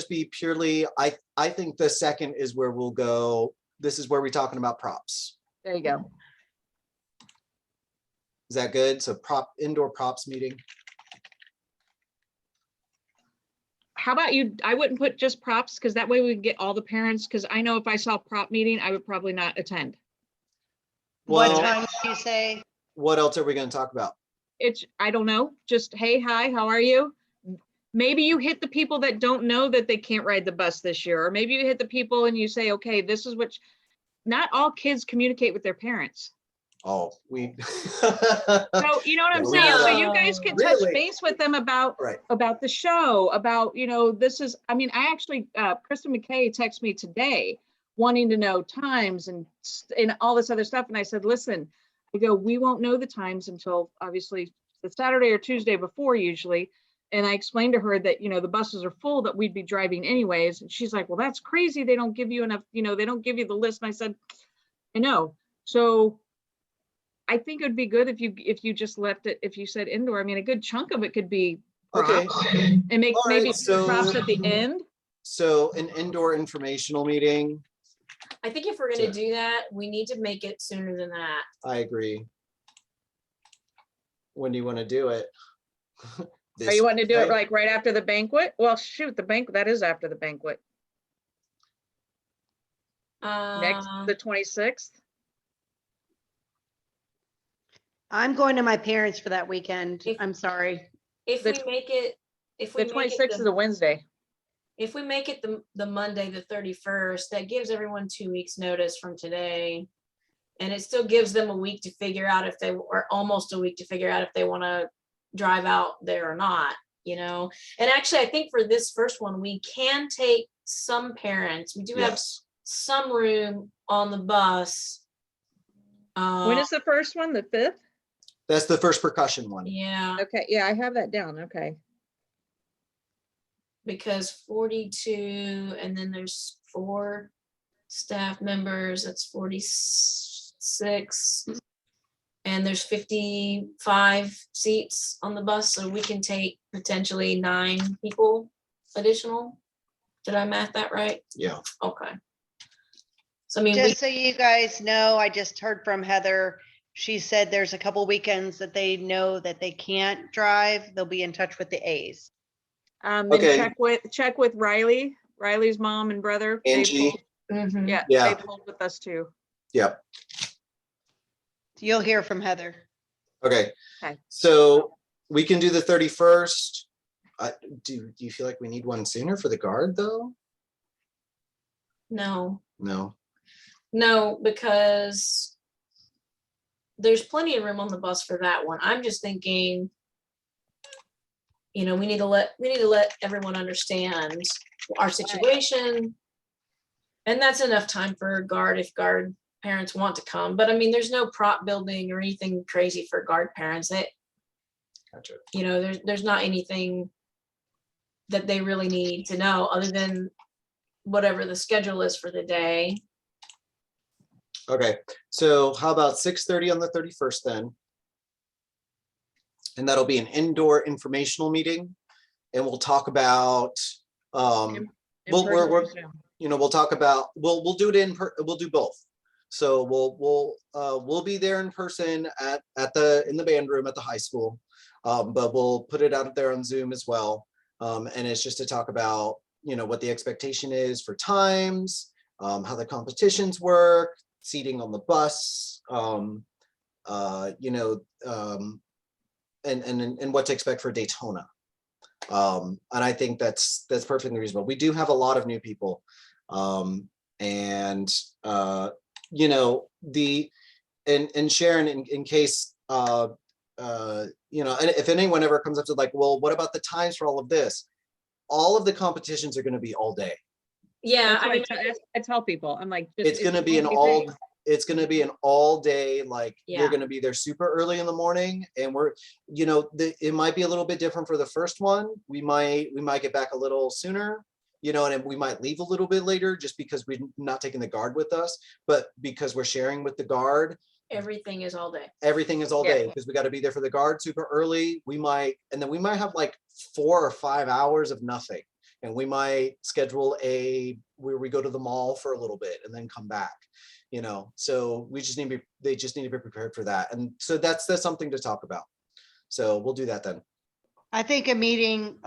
be, purely, I think the 2nd is where we'll go. This is where we're talking about props. There you go. Is that good? So indoor props meeting. How about you? I wouldn't put just props, because that way we can get all the parents, because I know if I saw prop meeting, I would probably not attend. What Well, time do you say? what else are we going to talk about? I don't know, just, hey, hi, how are you? Maybe you hit the people that don't know that they can't ride the bus this year, or maybe you hit the people and you say, okay, this is what, not all kids communicate with their parents. Oh, we. So, you know what I'm Yeah, saying? So really. you guys can touch Really? base with them about Right. the show, about, you know, this is, I mean, I actually, Kristen McKay texted me today wanting to know times and all this other stuff. And I said, listen, I go, we won't know the times until obviously the Saturday or Tuesday before usually. And I explained to her that, you know, the buses are full, that we'd be driving anyways. And she's like, well, that's crazy. They don't give you enough, you know, they don't give you the list. And I said, I know. So I think it would be good if you just left it, if you said indoor. I mean, a good chunk of it could be Okay. props and make All right, maybe so- props at the end. So an indoor informational meeting. I think if we're Sure. gonna do that, we need to make it sooner than that. I agree. When do you want to do it? Are you wanting to do it Wednesday? like right after the banquet? Well, shoot, the banquet, that is after the banquet. Next, the 26th. I'm going to my parents for that weekend. If- I'm sorry. If the we tw- make it, if we The make it 26th is a Wednesday. if we make it the Monday, the 31st, that gives everyone 2 weeks notice from today. And it still gives them a week to figure out if they, or almost a week to figure out if they want to drive out there or not, you know? And actually, I think for this first one, we can take some parents. We do have Yes. some room on the bus. When is the first one? The 5th? That's the first percussion one. Yeah, Okay, yeah, I have that down. Okay. because 42, and then there's 4 staff members, that's 46. And there's 55 seats on the bus, so we can take potentially 9 people additional. Did I math that right? Yeah. Okay. So I mean, Just so you guys know, I just heard from Heather. She said there's a couple weekends that they know that they can't drive. They'll be in touch with the A's. Then Okay. check with Riley's mom and brother. They Angie. pulled- Mhm. Yeah, Yeah. they pulled with us too. Yep. You'll hear from Heather. Okay. Okay. So we can do the 31st. Do you feel like we need one sooner for the guard though? No, No. because there's plenty of room on the bus for that one. I'm just thinking, we need to let everyone understand our situation. And that's enough time for guard if guard parents want to come. But I mean, there's no prop building or anything crazy for guard parents. Gotcha. There's not anything that they really need to know other than whatever the schedule is for the day. Okay. So how about 6:30 on the 31st then? And that'll be an indoor informational meeting. And we'll talk about, In we'll person or Zoom? we'll talk about, we'll do it we'll do both. So we'll be there in person in the band room at the high school. But we'll put it out there on Zoom as well. And it's just to talk about, what the expectation is for times, how the competitions work, seating on the bus, and what to expect for Daytona. And I think that's perfectly reasonable. We do have a lot of new people. And Sharon, in case, and if anyone ever comes up to like, well, what about the times for all of this? All of the competitions are going to be all day. Yeah, That's I what mean, I tell people. I'm like, It's going to be it's going to be an all day, like Yeah. we're going to be there super early in the morning, and it might be a little bit different for the first one. We might get back a little sooner, and we might leave a little bit later just because we're not taking the guard with us, but because we're sharing with the guard, everything is all day. everything is all Yeah. day because we got to be there for the guard super early. We might have like 4 or 5 hours of nothing. And we might schedule where we go to the mall for a little bit and then come back, so they just need to be prepared for that. And so that's something to talk about. So we'll do that then. I think a meeting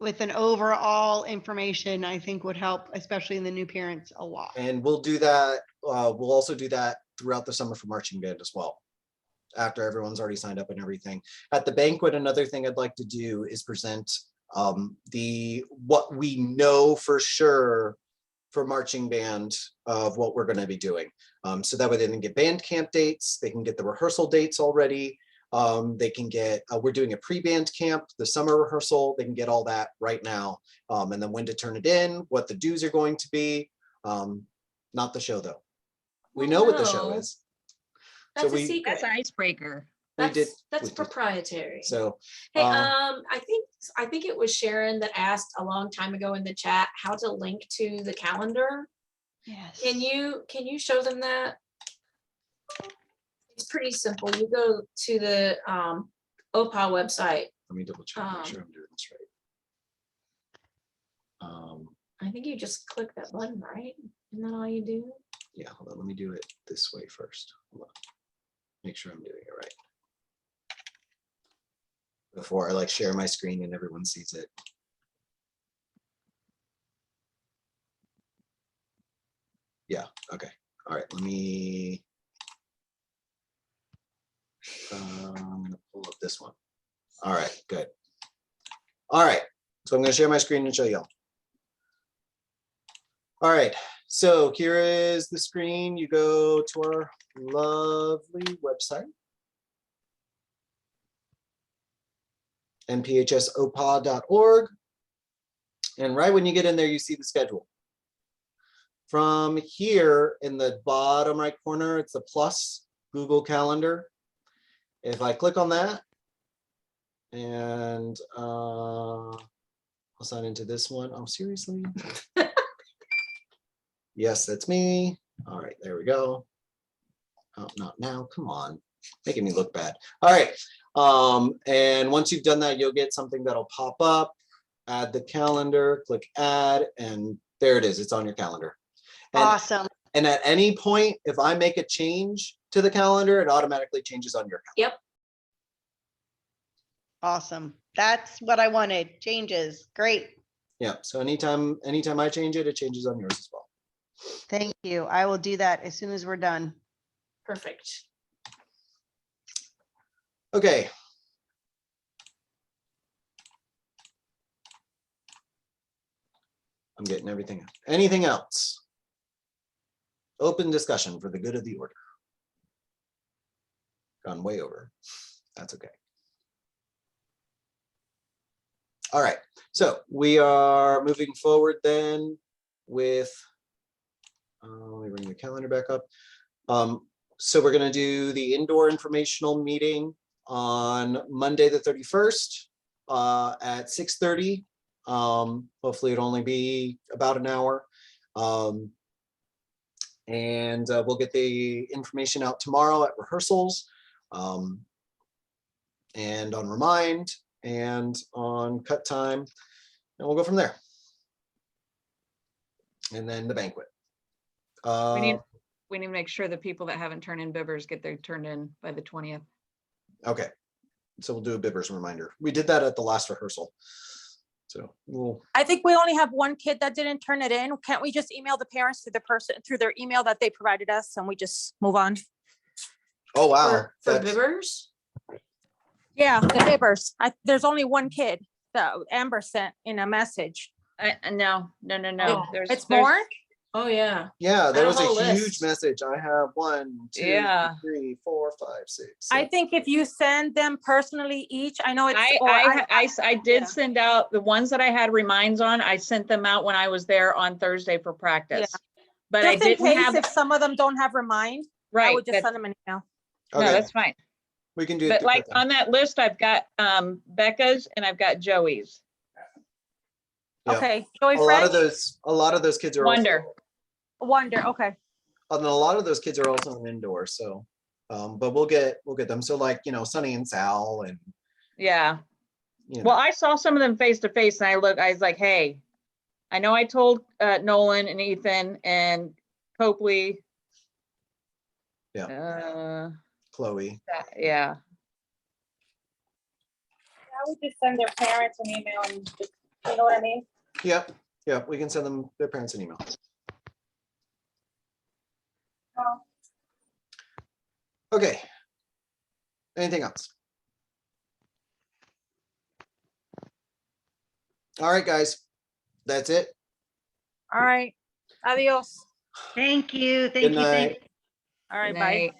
with an overall information, I think would help, especially in the new parents, a lot. And we'll do that. We'll also do that throughout the summer for marching band as well, after everyone's already signed up and everything. At the banquet, another thing I'd like to do is present what we know for sure for marching band of what we're going to be doing. So that way they can get band camp dates, they can get the rehearsal dates already. They can get, we're doing a pre-band camp, the summer rehearsal, they can get all that right now. And then when to turn it in, what the dues are going to be. Not the show though. We know what the show No. is. That's So a we- secret. That's an icebreaker. we did- That's we did. proprietary. So Hey, um, I think it was Sharon that asked a long time ago in the chat how to link to the calendar. Yes. Can you show them that? It's pretty simple. You go to the OPPA website. let me double check, make sure I'm doing this right. I think you just click that button, right? Isn't that all you do? Yeah, hold on, let me do it this way first. Hold on. Make sure I'm doing it right. Before I share my screen and everyone sees it. Yeah, okay. All right, let me. I'm gonna pull up this one. All right, good. All right, so I'm gonna share my screen and show y'all. All right, so here is the screen. You go to our lovely website. nphsoppa.org. And right when you get in there, you see the schedule. From here in the bottom right corner, it's the plus Google Calendar. If I click on that and I'll sign into this one. Oh, seriously? Yes, that's me. All right, there we go. Oh, not now, come on. making me look bad. All right. And once you've done that, you'll get something that'll pop up, add the calendar, click add, and there it is. It's on your calendar. And, Awesome. and at any point, if I make a change to the calendar, it automatically changes on your calendar. Yep. Awesome. That's what I wanted. Changes. Great. Yeah. So anytime I change it, it changes on yours as well. Thank you. I will do that as soon as we're done. Perfect. Okay. I'm getting everything. Anything else? Open discussion for the good of the order. Gone way over. That's okay. All right, so we are moving forward then with, let me bring the calendar back up. So we're gonna do the indoor informational meeting on Monday, the 31st at 6:30. Hopefully it'll only be about an hour. And we'll get the information out tomorrow at rehearsals and on Remind and on Cut Time, and we'll go from there. And then the banquet. We need to make sure the people that haven't turned in bibbers get their turned in by the 20th. Okay, so we'll do a Bibbers reminder. We did that at the last rehearsal. So we'll, I think we only have one kid that didn't turn it in. Can't we just email the parents to the person through their email that they provided us and we just move on? oh wow. For that's- Bibbers? Yeah, the neighbors. There's only one kid that Amber sent in a message. No. Oh, It's more? Oh, yeah. Yeah, there I was have a a whole huge list. message. I have 1, 2, Yeah. 3, 4, 5, 6. I 7. think if you send them personally each, I know it's. or I did yeah. send out the ones that I had reminds on. I sent them out when I was there on Thursday for practice. But I Just in didn't case have, if some of them don't have remind, I right, would just that- send them an email. no, Okay, that's fine. we can do it. But through like Cut Time. on that list, I've got Becca's and I've got Joey's. Yeah. Okay, Joey a lot of French, those kids are Wonder. Also, Wonder, okay. and a lot of those kids are also in indoor. So, but we'll get them. So like, Sonny and Sal and, Yeah. you know, Well, I saw some of them face to face and I was like, hey, I know I told Nolan and Ethan and Copley. Yeah. Chloe. Yeah. I would just send their parents an email and just, you know what I mean? Yep. Yeah, we can send them their parents an email. Oh. Okay. Anything else? All right, guys. That's it. All right, adios. Thank you. Good night. All right, Good bye. night.